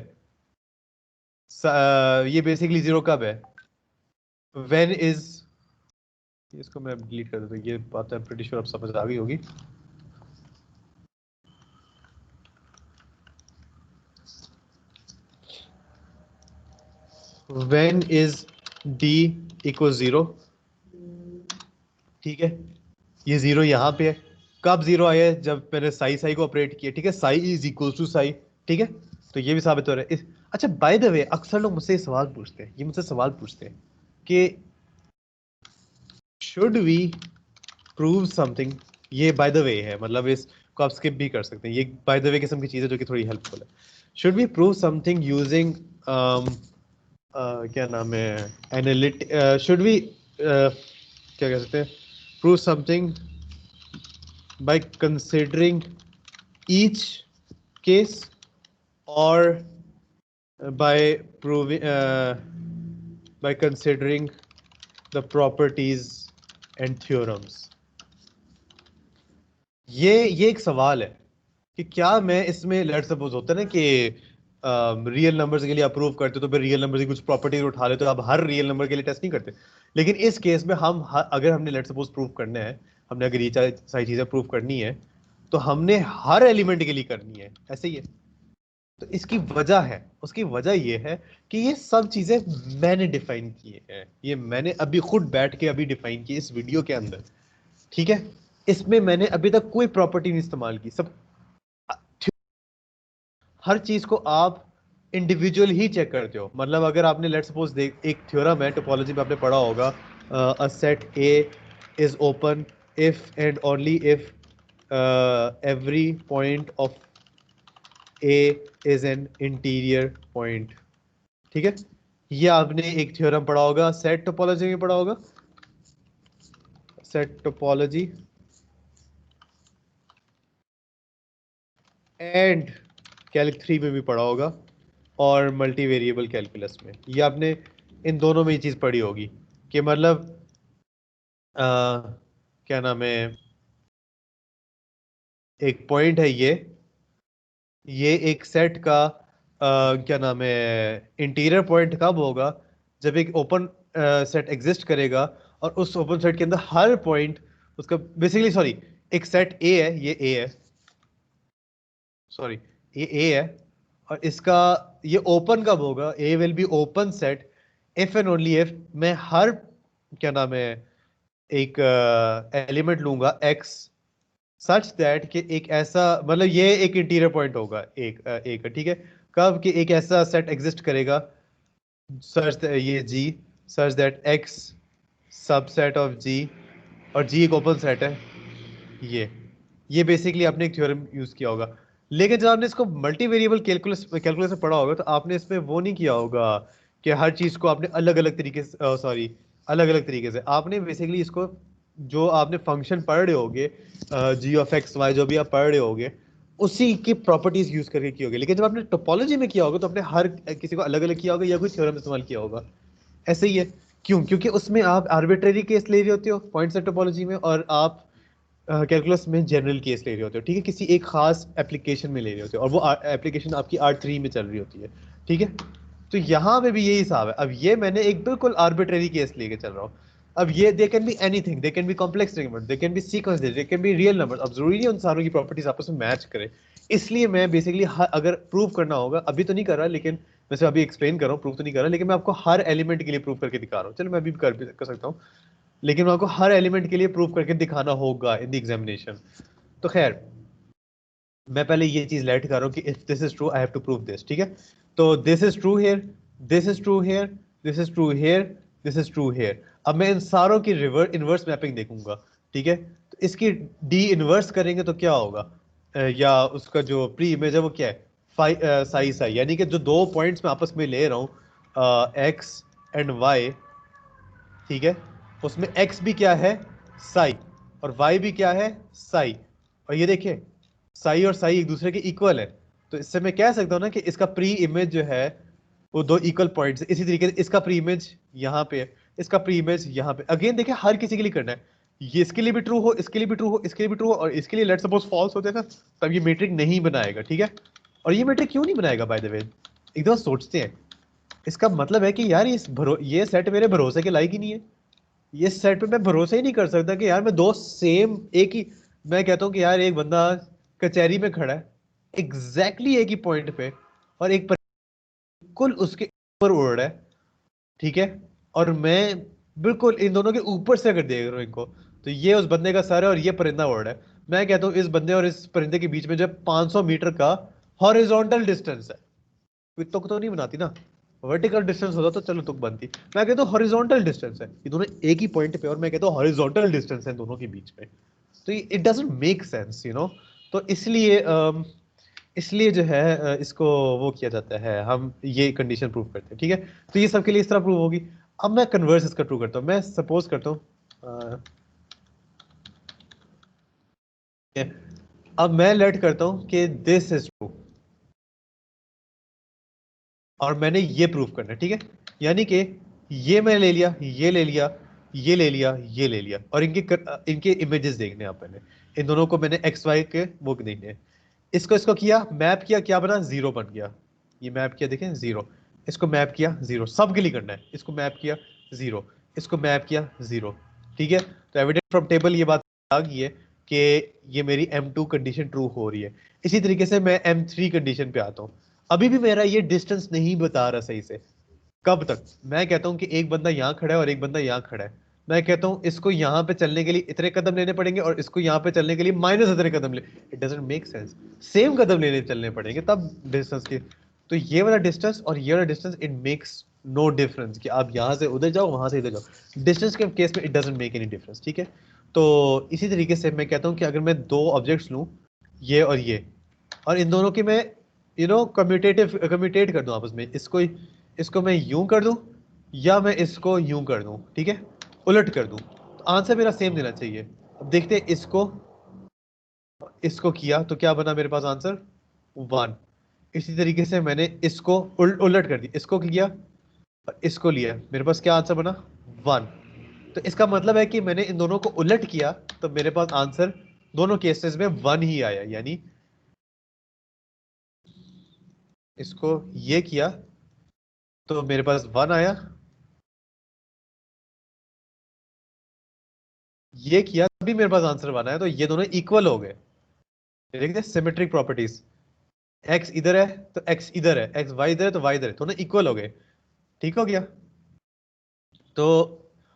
ये बेसिकली जीरो कब है, व्हेन इज, इसको मैं डिलीट कर देता हूँ, ये बात है प्रीटी श्योर अब समझ आ गई होगी। When is D equal zero, ठीक है, ये जीरो यहाँ पे है। कब जीरो आया है, जब मैंने साई साई को ऑपरेट किया, ठीक है, psi is equal to psi, ठीक है। तो ये भी साबित हो रहा है अच्छा बाय द वे अक्सर लोग मुझसे सवाल पूछते हैं, ये मुझसे सवाल पूछते हैं कि शुड वी प्रूव समथिंग। ये बाय द वे है, मतलब इसको आप स्किप भी कर सकते हैं, ये बाय द वे किस्म की चीज है जो कि थोड़ी हेल्पफुल है। Should we prove something using क्या नाम है एनालिट, शुड वी क्या कह सकते हैं, prove something by considering each case or by considering the properties and theorems। ये एक सवाल है कि क्या मैं इसमें लेट सपोज होता है ना कि रियल नंबर्स के लिए अप्रूव करते तो फिर रियल नंबर की कुछ प्रॉपर्टीज उठा ले, तो अब हर रियल नंबर के लिए टेस्ट नहीं करते। लेकिन इस केस में हम अगर हमने लेट सपोज प्रूव करना है, हमने अगर ये सारी चीजें प्रूव करनी है, तो हमने हर एलिमेंट के लिए करनी है, ऐसे ही है। तो इसकी वजह है, उसकी वजह ये है कि ये सब चीजें मैंने डिफाइन की है, ये मैंने अभी खुद बैठ के अभी डिफाइन की इस वीडियो के अंदर, ठीक है। इसमें मैंने अभी तक कोई प्रॉपर्टी नहीं इस्तेमाल की, सब हर चीज को आप इंडिविजुअल ही चेक करते हो। मतलब अगर आपने लेट्स सपोज देख एक थ्योरम है टोपोलॉजी में आपने पढ़ा होगा, a set A is open if and only if every point of A is an interior point, ठीक है। ये आपने एक थ्योरम पढ़ा होगा, सेट टोपोलॉजी में पढ़ा होगा, सेट टोपोलॉजी एंड कैल्क 3 में भी पढ़ा होगा, और मल्टी वेरिएबल कैलकुलस में ये आपने इन दोनों में ये चीज पढ़ी होगी कि मतलब क्या नाम है, एक पॉइंट है ये एक सेट का क्या नाम है इंटीरियर पॉइंट कब होगा, जब एक ओपन सेट एग्जिस्ट करेगा और उस ओपन सेट के अंदर हर पॉइंट उसका बेसिकली, सॉरी, एक सेट ए है, ये ए है, सॉरी ये ए है, और इसका ये ओपन कब होगा, A will be open set if and only if मैं हर, क्या नाम है, एक एलिमेंट लूंगा x सच दैट कि एक ऐसा, मतलब ये एक इंटीरियर पॉइंट होगा एक ठीक है, कब कि एक ऐसा सेट एग्जिस्ट करेगा सच ये g such that x subset of g, और g एक ओपन सेट है, ये बेसिकली आपने एक थ्योरम यूज किया होगा। लेकिन जब आपने इसको मल्टी वेरिएबल कैलकुलस कैलकुलस में पढ़ा होगा तो आपने इसमें वो नहीं किया होगा कि हर चीज को आपने अलग अलग तरीके से, सॉरी, अलग अलग तरीके से आपने बेसिकली इसको, जो आपने फंक्शन पढ़ रहे होगे जी ऑफ एक्स वाई, जो भी आप पढ़ रहे होगे उसी की प्रॉपर्टीज यूज करके की होगी। लेकिन जब आपने टोपोलॉजी में किया होगा तो आपने हर किसी को अलग अलग किया होगा या कोई थ्योरम इस्तेमाल किया होगा। ऐसे ही है, क्यों? क्योंकि उसमें आप आर्बिट्रेरी केस ले रहे होते हो पॉइंट सेट टोपोलॉजी में, और आप कैलकुलस में जनरल केस ले रहे होते हो, ठीक है, किसी एक खास एप्लीकेशन में ले रहे होते हो, और वो एप्लीकेशन आपकी R3 में चल रही होती है, ठीक है। तो यहाँ पे भी यही हिसाब है। अब ये मैंने एक बिल्कुल आर्बिट्रेरी केस लेके चल रहा हूँ। अब ये they can be anything, they can be complex number, they can be sequence, they can be real number. अब जरूरी नहीं उन सारों की प्रॉपर्टीज आपस में मैच करे, इसलिए मैं बेसिकली अगर प्रूव करना होगा, अभी तो नहीं कर रहा, लेकिन वैसे अभी एक्सप्लेन कर रहा हूँ, प्रूव तो नहीं कर रहा, लेकिन मैं आपको हर एलिमेंट के लिए प्रूव करके दिखा रहा हूँ। चलो मैं अभी कर सकता हूँ, लेकिन मैं आपको हर एलिमेंट के लिए प्रूव करके दिखाना होगा इन द एग्जामिनेशन। तो खैर, मैं पहले ये चीज लेट कर रहा हूँ कि if this is true I have to prove this, ठीक है। तो this is true here, this is true here, this is true here, this is true here. अब मैं इन सारों की रिवर्स इनवर्स मैपिंग देखूंगा, ठीक है। तो इसकी डी इनवर्स करेंगे तो क्या होगा, या उसका जो प्री इमेज है वो क्या है, साई साई, यानी कि जो दो पॉइंट्स मैं आपस में ले रहा हूँ एक्स एंड वाई, ठीक है, उसमें x भी क्या है, साई, और y भी क्या है, साई। और ये देखिए साई और साई एक दूसरे के इक्वल है, तो इससे मैं कह सकता हूं ना कि इसका प्री इमेज जो है वो दो इक्वल पॉइंट्स। इसी तरीके से इसका प्री इमेज यहाँ पे है, इसका प्री इमेज यहाँ पे। अगेन देखिए हर किसी के लिए करना है, ये इसके लिए भी ट्रू हो, इसके लिए भी ट्रू हो, इसके लिए भी ट्रू हो, और इसके लिए लेट्स सपोज फॉल्स होते हैं ना, तब ये मैट्रिक नहीं बनाएगा, ठीक है। और ये मैट्रिक क्यों नहीं बनाएगा बाय द वे, एकदम सोचते हैं, इसका मतलब है कि यार ये सेट मेरे भरोसे के लायक ही नहीं है। ये सेट पे मैं भरोसा ही नहीं कर सकता कि यार मैं दो सेम एक ही, मैं कहता हूँ कि यार एक बंदा कचहरी में खड़ा है एग्जैक्टली एक ही पॉइंट पे, और एक बिल्कुल उसके ऊपर उड़ रहा है, ठीक है, और मैं बिल्कुल इन दोनों के ऊपर से अगर देख रहा हूँ इनको, तो ये उस बंदे का सर है और ये परिंदा उड़ रहा है। मैं कहता हूँ इस बंदे और इस परिंदे के बीच में जब 500 मीटर का हॉरिजॉन्टल डिस्टेंस है, कोई तुक तो नहीं बनाती ना, वर्टिकल डिस्टेंस होता तो चलो तुक बनती। मैं कहता हूँ हॉरिजॉन्टल डिस्टेंस है, ये दोनों एक ही पॉइंट पे, और मैं कहता हूँ हॉरिजॉन्टल डिस्टेंस है दोनों के बीच में, तो it doesn't make sense, you know. तो इसलिए जो है इसको वो किया जाता है, हम ये कंडीशन प्रूव करते हैं, ठीक है। तो ये सबके लिए इस तरह प्रूव होगी। अब मैं कन्वर्स इसका ट्रू करता हूँ, मैं सपोज करता हूँ अब मैं लेट करता हूँ कि दिस इज ट्रू, और मैंने ये प्रूव करना है, ठीक है। यानी कि ये मैं ले लिया, ये ले लिया, ये ले लिया, ये ले लिया, और इनके इमेजेस देखने हैं आप पहले, इन दोनों को मैंने एक्स वाई के वो देखने हैं। इसको इसको किया, मैप किया, क्या बना, जीरो बन गया। ये मैप किया, देखें जीरो, इसको मैप किया जीरो, सब के लिए करना है, इसको मैप किया जीरो, इसको मैप किया जीरो, ठीक है। तो एविडेंस फ्रॉम टेबल ये बात आ गई है कि ये मेरी M2 कंडीशन ट्रू हो रही है। इसी तरीके से मैं M3 कंडीशन पे आता हूँ, अभी भी मेरा ये डिस्टेंस नहीं बता रहा सही से। कब तक? मैं कहता हूं कि एक बंदा यहाँ खड़ा है और एक बंदा यहाँ खड़ा है, मैं कहता हूं इसको यहाँ पे चलने के लिए इतने कदम लेने पड़ेंगे और इसको यहाँ पे चलने के लिए माइनस इतने कदम ले, it doesn't make sense. Same कदम लेने चलने पड़ेंगे तब डिस्टेंस की। तो ये वाला डिस्टेंस और ये वाला distance it makes no difference कि आप यहाँ से उधर जाओ वहां से इधर जाओ, डिस्टेंस के केस में it doesn't make any difference, ठीक है। तो इसी तरीके से मैं कहता हूँ कि अगर मैं दो ऑब्जेक्ट्स लूँ, ये और इन दोनों की मैं कम्यूटेट कर दूं आपस में, इसको मैं यूं कर दूं या मैं इसको यूं कर दूं, ठीक है, उलट कर दूं, तो आंसर मेरा सेम देना चाहिए। अब देखते हैं, इसको किया तो क्या बना मेरे पास आंसर, 1। इसी तरीके से मैंने इसको उलट कर दिया, इसको किया और इसको लिया, मेरे पास क्या आंसर बना, 1। तो इसका मतलब है कि मैंने इन दोनों को उलट किया तो मेरे पास आंसर दोनों केसेस में 1 ही आया, यानी इसको ये किया तो मेरे पास 1 आया, ये किया तभी मेरे पास आंसर बना है, तो ये दोनों इक्वल हो गए। देखते सिमेट्रिक प्रॉपर्टीज, एक्स इधर है तो एक्स इधर है, एक्स वाई इधर है तो वाई इधर है, दोनों इक्वल हो गए। ठीक हो गया। तो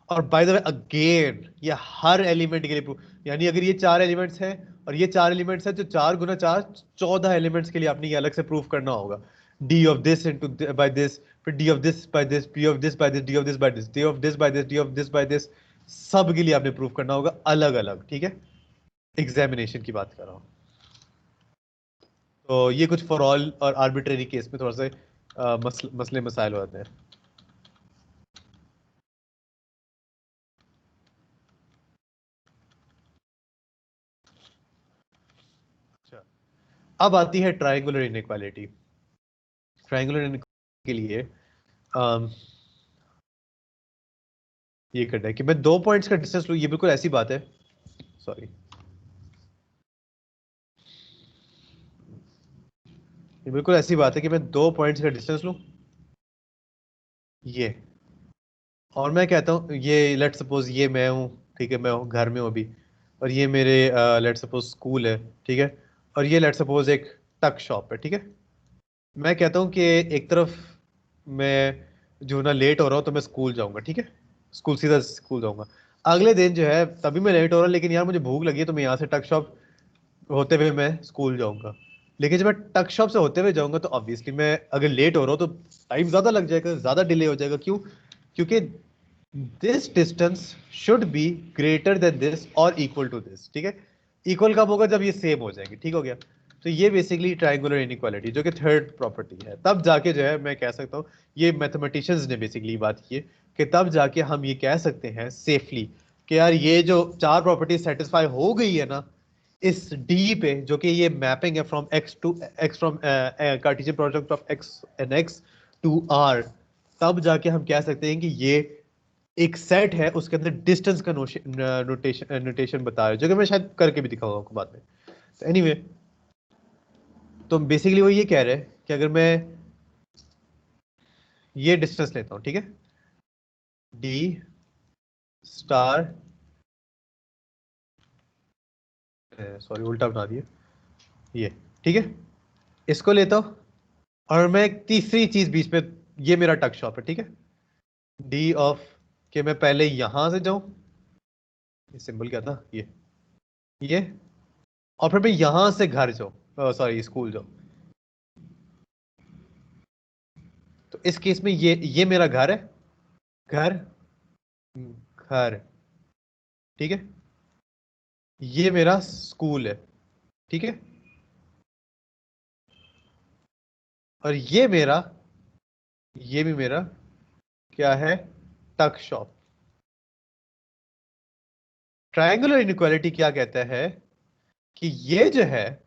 और बाय द वे अगेन ये हर एलिमेंट के लिए प्रूफ, यानी अगर ये 4 एलिमेंट्स हैं और ये 4 एलिमेंट्स हैं, तो 4 गुना 4 14 एलिमेंट्स के लिए आपने ये अलग से प्रूफ करना होगा। D of this into by this, फिर d of this by this, d of this by this, d of this by this, d of this by this, d of this by this, सब के लिए आपने proof करना होगा अलग अलग। ठीक है, एग्जामिनेशन की बात कर रहा हूँ। तो ये कुछ फॉर ऑल और आर्बिट्रेरी केस में थोड़ा सा मसले मसाइल होते हैं। अच्छा, अब आती है ट्रायंगुलर इनइक्वालिटी। ट्रायंगुलर इनइक्वालिटी के लिए ये करना है कि मैं 2 पॉइंट्स का डिस्टेंस लूं, ये बिल्कुल ऐसी बात है, सॉरी, ये बिल्कुल ऐसी बात है कि मैं 2 पॉइंट्स का डिस्टेंस लूं, ये, और मैं कहता हूं ये लेट सपोज ये मैं हूं, ठीक है, मैं हूं घर में हूं अभी, और ये मेरे लेट सपोज स्कूल है, ठीक है, और ये लेट सपोज एक टक शॉप है, ठीक है। मैं कहता हूं कि एक तरफ मैं जो ना लेट हो रहा हूं तो मैं स्कूल जाऊंगा, ठीक है, स्कूल सीधा स्कूल जाऊंगा। अगले दिन जो है तभी मैं लेट हो रहा हूं, लेकिन यार मुझे भूख लगी है तो मैं यहाँ से टक शॉप होते हुए मैं स्कूल जाऊंगा। लेकिन जब मैं टक शॉप से होते हुए जाऊंगा तो ऑब्वियसली मैं अगर लेट हो रहा हूँ तो टाइम ज्यादा लग जाएगा, ज्यादा डिले हो जाएगा। क्यों? क्योंकि this distance should be greater than this और इक्वल टू दिस, ठीक है। इक्वल कब होगा? जब ये सेम हो जाएंगे, ठीक हो गया। तो ये बेसिकली ट्रायंगुलर इनइक्वालिटी जो कि थर्ड प्रॉपर्टी है, तब जाके जो है मैं कह सकता हूँ, ये मैथमेटिशियंस ने बेसिकली बात की है कि तब जाके हम ये कह सकते हैं सेफली कि यार ये जो 4 प्रॉपर्टी सेटिस्फाई हो गई है ना इस डी पे, जो कि ये मैपिंग है from X to X, from Cartesian product of X and X to R, तब जाके हम कह सकते हैं कि ये एक सेट है, उसके अंदर डिस्टेंस का नोटेशन बता रहे, जो कि मैं शायद करके भी दिखाऊंगा आपको बाद में। तो एनीवे, तो बेसिकली वो ये कह रहे हैं कि अगर मैं ये डिस्टेंस लेता हूं, ठीक है, डी स्टार, सॉरी उल्टा बना दिया ये, ठीक है, इसको लेता हूं और मैं एक तीसरी चीज बीच में, ये मेरा टक शॉप है, ठीक है, डी ऑफ के मैं पहले यहां से जाऊं, ये सिंबल क्या था, ये, और फिर मैं यहां से घर जाऊं, सॉरी स्कूल जाऊं। तो इस केस में ये मेरा घर है, घर, घर, ठीक है, ये मेरा स्कूल है, ठीक है, और ये भी मेरा क्या है, टक शॉप। ट्रायंगुलर इनइक्वालिटी क्या कहता है कि ये जो है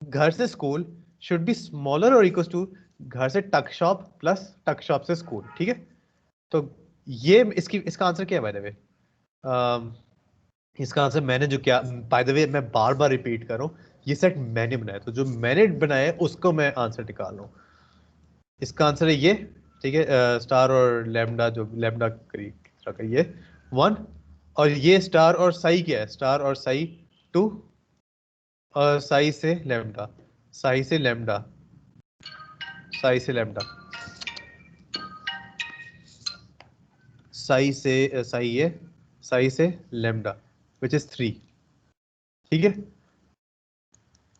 घर से स्कूल शुड बी स्मॉलर और इक्वल टू घर से टक शॉप प्लस टक शॉप से स्कूल, ठीक है। तो ये इसका आंसर क्या है बाय द वे? इसका आंसर मैंने जो क्या, बाय द वे मैं बार बार रिपीट कर रहा हूँ, ये सेट मैंने बनाया, तो जो मैंने बनाया है उसको मैं आंसर निकाल रहा हूँ। इसका आंसर है ये, ठीक है, स्टार और लैम्डा, जो लैम्डा का ये 1, और ये स्टार और साई क्या है, स्टार और साई 2, और साई से लैम्डा, साई से लैम्डा, साई से लैम्डा, साई से साई है, साई से लैम्डा विच इज 3, ठीक है।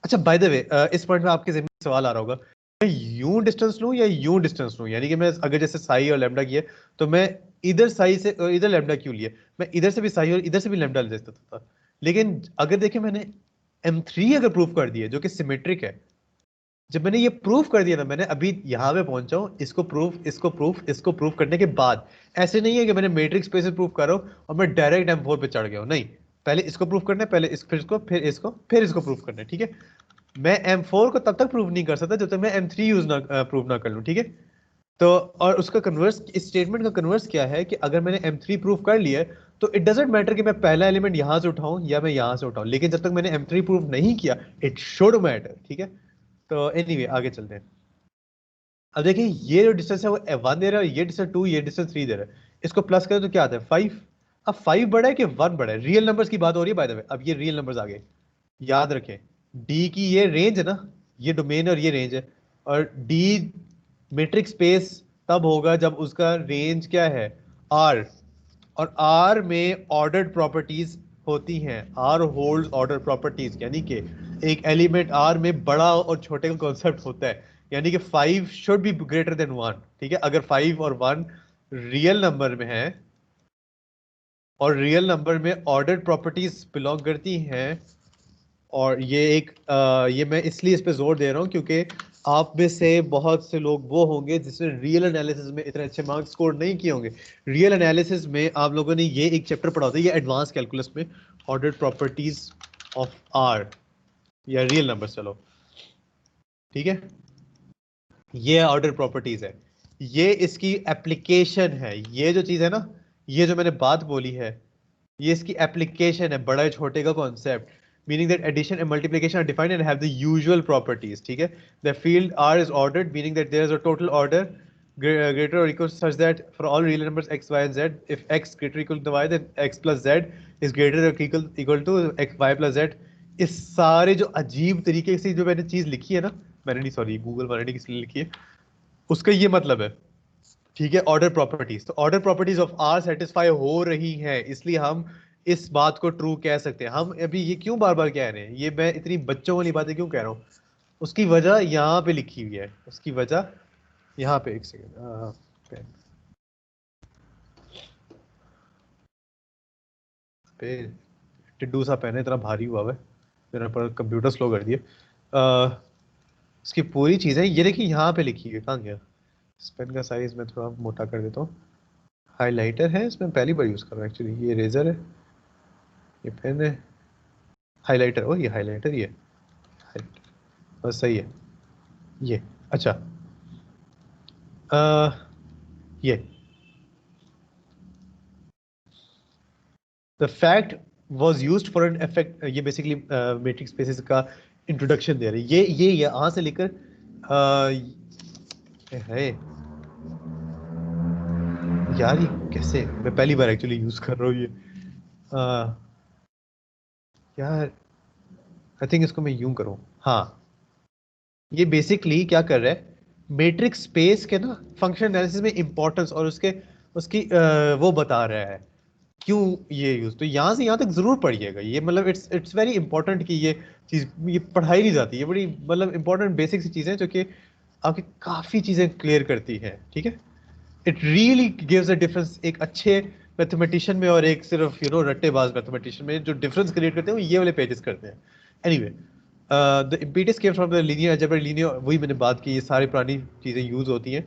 अच्छा बाय द वे, इस पॉइंट में आपके ज़हन में सवाल आ रहा होगा, मैं यूं डिस्टेंस लूं या यूं डिस्टेंस लूं, यानी कि मैं अगर जैसे साई और लैम्डा की है तो मैं इधर साई से इधर लैम्डा क्यों लिया, मैं इधर से भी साई और इधर से भी लैम्डा ले सकता था। लेकिन अगर देखिए मैंने M3 अगर प्रूफ कर दिया जो कि सिमेट्रिक है, जब मैंने ये प्रूफ कर दिया ना, मैंने अभी यहाँ पे पहुंचा हूँ, इसको प्रूफ, इसको प्रूफ, इसको प्रूफ करने के बाद, ऐसे नहीं है कि मैंने मैट्रिक्स स्पेस प्रूफ कर रहा हूँ और मैं डायरेक्ट M4 पे चढ़ गया हूँ, नहीं, पहले इसको प्रूफ करना है, पहले फिर इसको, फिर इसको प्रूफ करना है, ठीक है। मैं M4 को तब तक प्रूव नहीं कर सकता जब तक मैं M3 यूज ना प्रूव ना कर लूं, ठीक है। तो और उसका कन्वर्स, इस स्टेटमेंट का कन्वर्स क्या है कि अगर मैंने M3 प्रूव कर लिया है तो इट डजेंट मैटर कि मैं पहला एलिमेंट यहां से उठाऊं या मैं यहां से उठाऊं, लेकिन जब तक मैंने M3 प्रूव नहीं किया इट शुड मैटर, ठीक है। तो एनीवे आगे चलते हैं। अब देखिए ये जो डिस्टेंस है वो 1 दे रहा है, ये डिस्टेंस 2, ये डिस्टेंस 3 दे रहा है, इसको प्लस करें तो क्या आता है 5। अब 5 बड़ा है कि 1 बड़ा है? रियल नंबर्स की बात हो रही है बाय द वे। अब ये रियल नंबर्स आ गए, याद रखें डी की ये रेंज है ना, ये डोमेन है और ये रेंज है, और डी मैट्रिक्स स्पेस तब होगा जब उसका रेंज क्या है, आर, और आर में ऑर्डर्ड प्रॉपर्टीज होती हैं, आर होल्ड ऑर्डर प्रॉपर्टीज, यानी कि एक एलिमेंट आर में बड़ा और छोटे का कॉन्सेप्ट होता है, यानी कि 5 शुड बी ग्रेटर देन 1, ठीक है। अगर 5 और 1 रियल नंबर में है और रियल नंबर में ऑर्डर्ड प्रॉपर्टीज बिलोंग करती हैं, और ये मैं इसलिए इस पे जोर दे रहा हूँ क्योंकि आप में से बहुत से लोग वो होंगे जिसने रियल एनालिसिस में इतने अच्छे मार्क्स स्कोर नहीं किए होंगे। रियल एनालिसिस में आप लोगों ने ये एक चैप्टर पढ़ा होता है, ये एडवांस कैलकुलस में, ऑर्डर्ड प्रॉपर्टीज ऑफ आर या रियल नंबर, चलो ठीक है, ये ऑर्डर प्रॉपर्टीज है, ये इसकी एप्लीकेशन है, ये जो चीज है ना, ये जो मैंने बात बोली है, ये इसकी एप्लीकेशन है, बड़े छोटे का concept, meaning that addition and multiplication are defined and have the usual properties, ठीक है। The field R is ordered, meaning that there is a total order greater or equal such that for all real numbers x, y and z, if x greater or equal to y, then x plus z is greater or equal to x, y plus z। इस सारे जो अजीब तरीके से जो मैंने चीज लिखी है ना, मैंने नहीं, सॉरी गूगल वाले ने किस लिए लिखी है, उसका ये मतलब है, ठीक है। ऑर्डर प्रॉपर्टीज, तो order properties of R satisfy हो रही हैं, इसलिए हम इस बात को ट्रू कह सकते हैं। हम अभी ये क्यों बार बार कह रहे हैं, ये मैं इतनी बच्चों वाली बातें क्यों कह रहा हूँ, उसकी वजह यहाँ पे लिखी हुई है, उसकी वजह यहाँ पे, एक सेकेंड पे, टिड्डू सा पेन है, इतना भारी हुआ है मेरा, पर कंप्यूटर स्लो कर दिए। इसकी पूरी चीज़ है, ये देखिए यहाँ पे लिखी है, कहाँ गया इस पेन का साइज, मैं थोड़ा मोटा कर देता हूँ। हाइलाइटर है इसमें, पहली बार यूज़ कर रहा हूँ एक्चुअली, ये रेजर है, ये पेन है, हाइलाइटर, ओ ये हाइलाइटर ही है, बस सही है ये। अच्छा ये the fact was use for an effect, ये बेसिकली मैट्रिक्स स्पेसेस का इंट्रोडक्शन दे रहे हैं, ये यहाँ से लेकर है यार, ये कैसे, मैं पहली बार एक्चुअली यूज कर रहा हूँ ये, यार आई थिंक इसको मैं यूं करूँ, हाँ, ये बेसिकली क्या कर रहा है, मैट्रिक्स स्पेस के ना फंक्शन एनालिसिस में इंपॉर्टेंस और उसके उसकी वो बता रहा है क्यों ये यूज, तो यहाँ से यहाँ तक जरूर पढ़िएगा ये, मतलब इट्स वेरी इंपॉर्टेंट कि ये चीज ये पढ़ाई नहीं जाती, ये बड़ी मतलब इंपॉर्टेंट बेसिक सी चीजें जो कि आपकी काफी चीजें क्लियर करती है, ठीक है। It really gives a difference एक अच्छे मैथमेटिशियन में और एक सिर्फ रट्टेबाज मैथमेटिशियन में, जो डिफरेंस क्रिएट करते हैं वो ये वाले पेजेस करते हैं। Anyway, the impedance came from the linear algebra, linear, वही मैंने बात की, ये सारी पुरानी चीजें यूज होती हैं।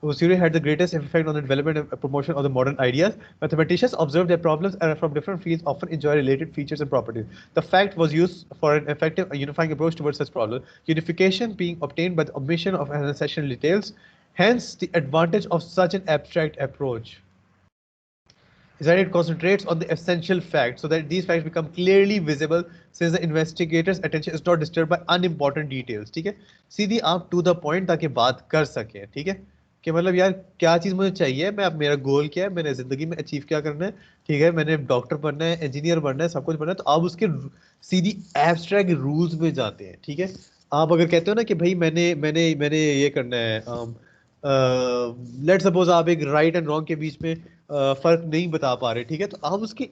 Usuri had the greatest effect on the development and promotion of the modern ideas. Mathematicians observed that problems from different fields often enjoy related features and properties. The fact was used for an effective unifying approach towards such problems, unification being obtained by the omission of essential details. Hence, the advantage of such an abstract approach is that it concentrates on the essential facts so that these facts become clearly visible since the investigator's attention is not disturbed by unimportant details, ठीक है। सीधी आप to the point ताकि बात कर सके, ठीक है, कि मतलब यार क्या चीज मुझे चाहिए, मैं अब मेरा गोल क्या है, मैंने जिंदगी में अचीव क्या करना है, ठीक है, मैंने डॉक्टर बनना है, इंजीनियर बनना है, सब कुछ बनना है, तो आप उसके सीधी एब्स्ट्रैक्ट रूल्स में जाते हैं, ठीक है। आप अगर कहते हो ना कि भाई मैंने मैंने मैंने ये करना है, लेट सपोज आप एक राइट एंड रॉन्ग के बीच में फर्क नहीं बता पा रहे, ठीक है, तो आप उसके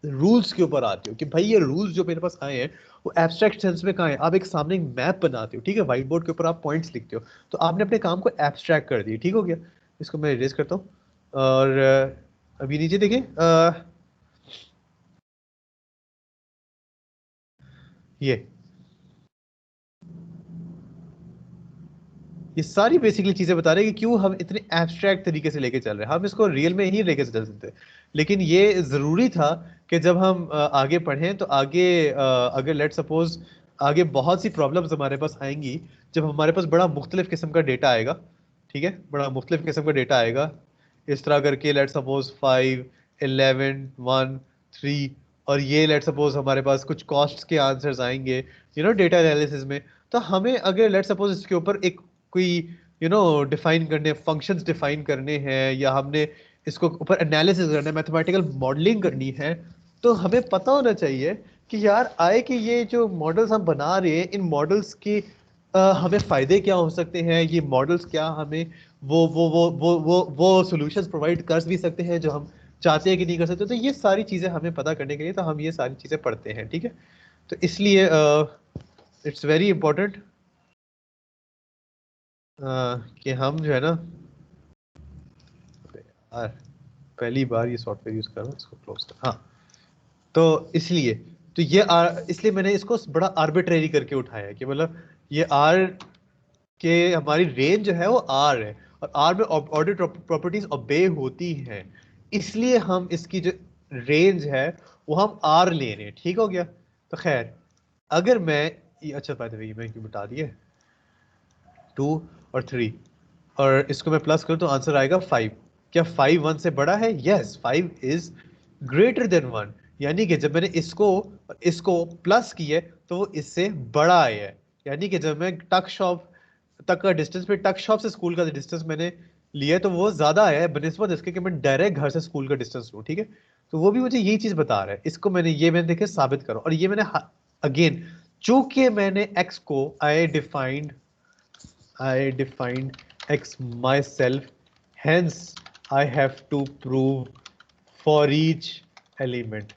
रूल्स के ऊपर आते हो कि भाई ये रूल्स जो मेरे पास आए हैं वो एब्स्ट्रैक्ट सेंस में कहाँ है, आप एक सामने एक मैप बनाते हो, ठीक है, व्हाइट बोर्ड के ऊपर आप पॉइंट्स लिखते हो, तो आपने अपने काम को एब्स्ट्रैक्ट कर दिया, ठीक हो गया। इसको मैं इरेज करता हूँ, और अभी नीचे देखिए, ये सारी बेसिकली चीजें बता रहे हैं कि क्यों हम इतने एब्स्ट्रैक्ट तरीके से लेके चल रहे हैं, हम इसको रियल में ही लेके चल सकते हैं, लेकिन ये जरूरी था कि जब हम आगे पढ़ें तो आगे अगर लेट सपोज आगे बहुत सी प्रॉब्लम्स हमारे पास आएंगी, जब हमारे पास बड़ा मुख्तलिफ किस्म का डेटा आएगा, ठीक है, बड़ा मुख्तलिफ किस्म का डेटा आएगा, इस तरह करके लेट सपोज 5, 11, 1, 3, और ये लेट सपोज हमारे पास कुछ कॉस्ट के आंसर्स आएंगे डेटा एनालिसिस में, तो हमें अगर लेट सपोज इसके ऊपर एक कोई डिफाइन करने फंक्शंस डिफाइन करने हैं, या हमने इसको ऊपर एनालिसिस करना है, मैथमेटिकल मॉडलिंग करनी है, तो हमें पता होना चाहिए कि यार आए कि ये जो मॉडल्स हम बना रहे हैं, इन मॉडल्स की हमें फायदे क्या हो सकते हैं, ये मॉडल्स क्या हमें वो सॉल्यूशंस प्रोवाइड कर भी सकते हैं जो हम चाहते हैं कि नहीं कर सकते। तो ये सारी चीज़ें हमें पता करने के लिए तो हम ये सारी चीज़ें पढ़ते हैं, ठीक है। तो इसलिए इट्स वेरी इंपॉर्टेंट कि हम जो है ना, यार पहली बार ये सॉफ्टवेयर यूज कर रहा हूँ, इसको क्लोज कर, हाँ। तो इसलिए तो ये इसलिए मैंने इसको बड़ा आर्बिट्रेरी करके उठाया कि मतलब ये आर के हमारी रेंज जो है वो आर है, और आर में ऑर्डर प्रॉपर्टीज ओबे होती हैं, इसलिए हम इसकी जो रेंज है वो हम आर ले रहे हैं, ठीक हो गया। तो खैर अगर मैं ये, अच्छा बाय द वे मैं क्यों बता दिए 2 और 3, और इसको मैं प्लस करूं तो आंसर आएगा 5। क्या 5 1 से बड़ा है? Yes, 5 is greater than 1। यानी कि जब मैंने इसको प्लस किए तो वो इससे बड़ा आया है। यानी कि जब मैं टक शॉप तक का डिस्टेंस पे, टक शॉप से स्कूल का डिस्टेंस मैंने लिया है, तो वो ज्यादा आया है बनिस्बत इसके कि मैं डायरेक्ट घर से स्कूल का डिस्टेंस लूँ, ठीक है। तो वो भी मुझे यही चीज बता रहा है, इसको मैंने देखे साबित करो, और ये मैंने अगेन चूंकि मैंने x को I defined x myself, hence I have to prove for each element,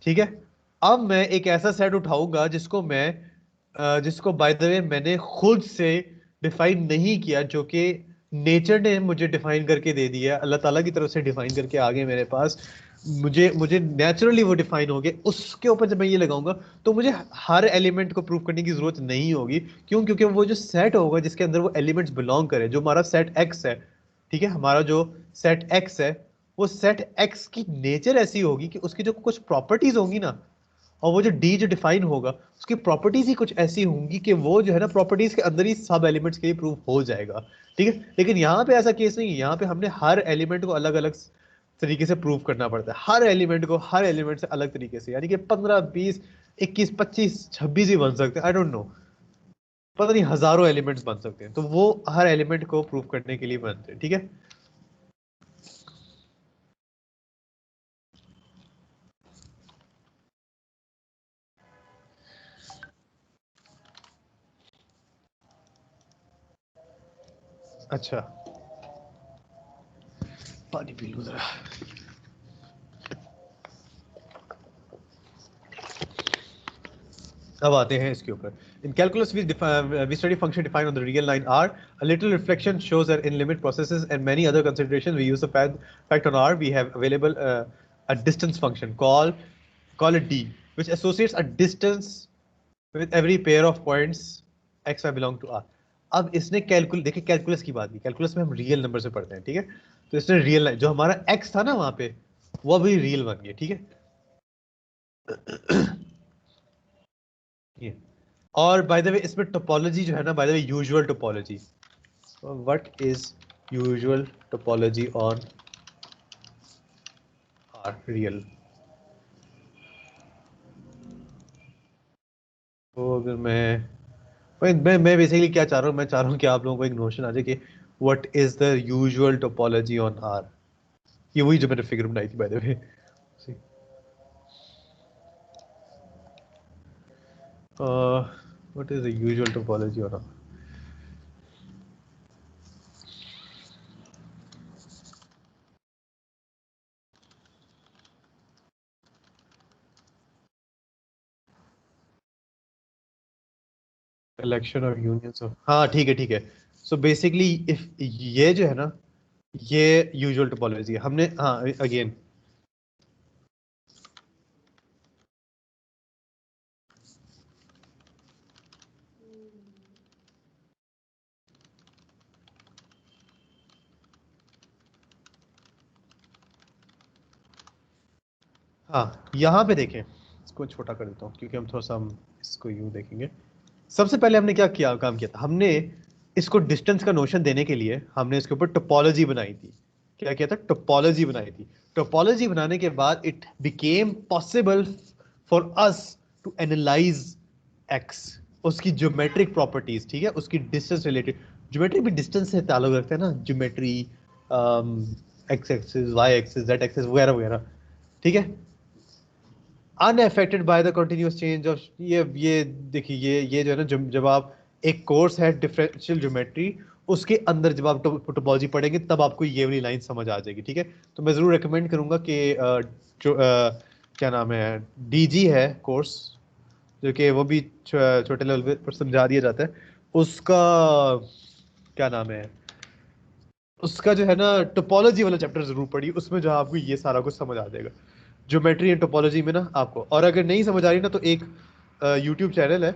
ठीक है। अब मैं एक ऐसा सेट उठाऊंगा जिसको बाय द वे मैंने खुद से डिफाइन नहीं किया, जो कि नेचर ने मुझे डिफाइन करके दे दिया, अल्लाह ताला की तरफ से डिफाइन करके आ गए मेरे पास। मुझे नेचुरली वो डिफाइन हो गए, उसके ऊपर जब मैं ये लगाऊंगा तो मुझे हर एलिमेंट को प्रूव करने की जरूरत नहीं होगी। क्यों? क्योंकि वो जो सेट होगा जिसके अंदर वो एलिमेंट्स बिलोंग करे, जो हमारा सेट एक्स है, ठीक है, हमारा जो सेट एक्स है, वो सेट एक्स की नेचर ऐसी होगी कि उसकी जो कुछ प्रॉपर्टीज होंगी ना, और वो जो डी जो डिफाइन होगा उसकी प्रॉपर्टीज ही कुछ ऐसी होंगी कि वो जो है ना प्रॉपर्टीज के अंदर ही सब एलिमेंट्स के लिए प्रूव हो जाएगा, ठीक है। लेकिन यहाँ पे ऐसा केस नहीं है, यहाँ पे हमने हर एलिमेंट को अलग अलग तरीके से प्रूव करना पड़ता है, हर एलिमेंट को हर एलिमेंट से अलग तरीके से, यानी कि 15 20 21 25 26 ही बन सकते हैं, आई डोंट नो, पता नहीं हजारों एलिमेंट्स बन सकते हैं। तो वो हर एलिमेंट को प्रूव करने के लिए बनते हैं, ठीक है। अच्छा, पानी पी लूं जरा। अब आते हैं इसके ऊपर। In calculus, we study function defined on the real line R. A little reflection shows that in limit processes and many other considerations, we use the fact on R. We have available a distance function call it D, which associates a distance with every pair of points x y belong to R. अब इसने देखिए calculus की बात की, calculus में हम real number से पढ़ते हैं, ठीक है। तो इसने रियल जो हमारा x था ना वहां पे, वो अभी रियल बन गया, ठीक है। ये और बाय द वे इसमें टोपोलॉजी जो है ना, by the way usual topology, what is usual topology on R real. तो अगर मैं बेसिकली क्या चाह रहा हूँ, मैं चाह रहा हूँ कि आप लोगों को एक नोशन आ जाए कि what is the usual topology on R. ये वही जो मैंने फिगर बनाई थी by the way. What is the usual topology on R. Collection of unions of, हाँ ठीक है ठीक है। सो बेसिकली इफ ये जो है ना, ये यूजुअल टोपोलॉजी है, हमने हाँ अगेन हाँ यहाँ पे देखें, इसको छोटा कर देता हूँ क्योंकि हम इसको यूं देखेंगे। सबसे पहले हमने क्या किया, काम किया था हमने, इसको डिस्टेंस का नोशन देने के लिए हमने इसके ऊपर टोपोलॉजी बनाई थी। क्या किया था? टोपोलॉजी बनाई थी। टोपोलॉजी बनाने के बाद it became possible for us to analyse X, उसकी ज्योमेट्रिक प्रॉपर्टीज, ठीक है, उसकी डिस्टेंस रिलेटेड। ज्योमेट्री भी डिस्टेंस से ताल्लुक रखता है ना, geometry X axis, Y axis, Z axis वगैरह वगैरह, ठीक है, unaffected by the continuous change of, ये देखिए ये जो है ना, जब आप एक कोर्स है डिफरेंशियल ज्योमेट्री, उसके अंदर जब आप टोपोलॉजी पढ़ेंगे तब आपको ये वाली लाइन समझ आ जाएगी, ठीक है। तो मैं जरूर रेकमेंड करूंगा कि जो क्या नाम है, डीजी है कोर्स, जो कि वो भी छोटे लेवल पर समझा दिया जाता है, उसका क्या नाम है, उसका जो है ना टोपोलॉजी वाला चैप्टर जरूर पढ़िए, उसमें जो है आपको ये सारा कुछ समझ आ जाएगा ज्योमेट्री एंड टोपोलॉजी में ना आपको। और अगर नहीं समझ आ रही ना, तो एक यूट्यूब चैनल है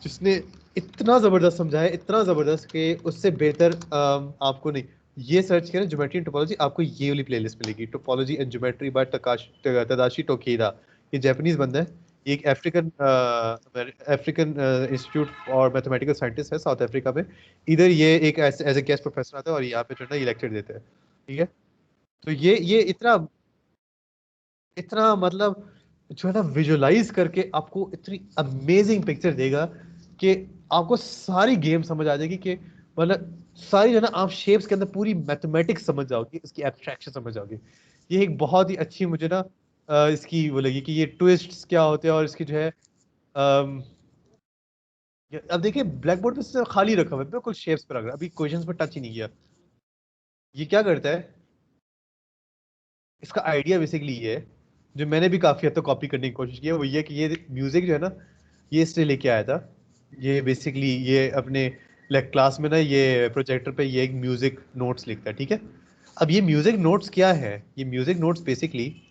जिसने इतना ज़बरदस्त समझाया, इतना ज़बरदस्त कि उससे बेहतर आपको नहीं, ये सर्च करें ज्योमेट्री एंड टोपोलॉजी, आपको ये वाली प्लेलिस्ट मिलेगी, topology and geometry by Tadashi Tokieda. ये जापानीज बंदा है, ये एक अफ्रीकन इंस्टीट्यूट और मैथमेटिकल साइंटिस्ट है साउथ अफ्रीका में। इधर ये एक एज ए गेस्ट प्रोफेसर आता है और यहाँ पे जो है ना ये लेक्चर देते हैं, ठीक है। तो ये इतना इतना मतलब जो है ना विजुअलाइज करके आपको इतनी अमेजिंग पिक्चर देगा कि आपको सारी गेम समझ आ जाएगी, कि मतलब सारी जो है ना आप शेप्स के अंदर पूरी मैथमेटिक्स समझ जाओगे, इसकी एब्स्ट्रैक्शन समझ जाओगे। ये एक बहुत ही अच्छी मुझे ना इसकी वो लगी कि ये ट्विस्ट्स क्या होते हैं, और इसकी जो है अम, अब देखिए ब्लैक बोर्ड पे सिर्फ खाली रखा हुआ है, बिल्कुल शेप्स पर रख रहा है, अभी क्वेश्चंस पर टच ही नहीं किया। ये क्या करता है, इसका आइडिया बेसिकली ये है, जो मैंने भी काफी हद तक कॉपी करने की कोशिश की है, वो ये कि ये म्यूजिक जो है ना, ये इसने लेके आया था। ये बेसिकली ये अपने क्लास में ना ये प्रोजेक्टर पे ये एक म्यूजिक नोट्स लिखता है, ठीक है। अब ये म्यूजिक नोट्स क्या है, ये म्यूजिक नोट्स बेसिकली,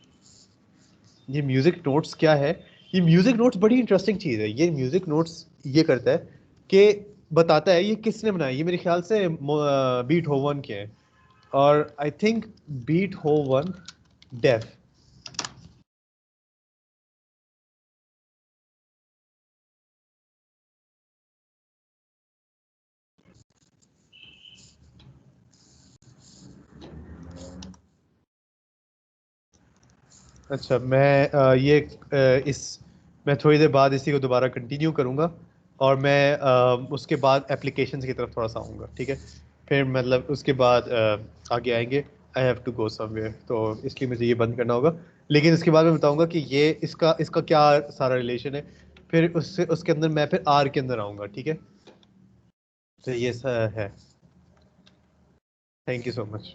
ये म्यूजिक नोट्स क्या है, ये म्यूजिक नोट्स बड़ी इंटरेस्टिंग चीज है। ये म्यूजिक नोट्स ये करता है कि बताता है ये किसने बनाया, ये मेरे ख्याल से बीट होवन के है, और आई थिंक बीट होवन डेफ। अच्छा, मैं इस मैं थोड़ी देर बाद इसी को दोबारा कंटिन्यू करूँगा, और मैं उसके बाद एप्लीकेशंस की तरफ थोड़ा सा आऊँगा, ठीक है। फिर मतलब उसके बाद आगे आएंगे, I have to go somewhere, तो इसलिए मुझे ये बंद करना होगा। लेकिन उसके बाद मैं बताऊँगा कि ये इसका इसका क्या सारा रिलेशन है, फिर उससे उसके अंदर मैं फिर आर के अंदर आऊँगा, ठीक है। तो ये है, थैंक यू सो मच।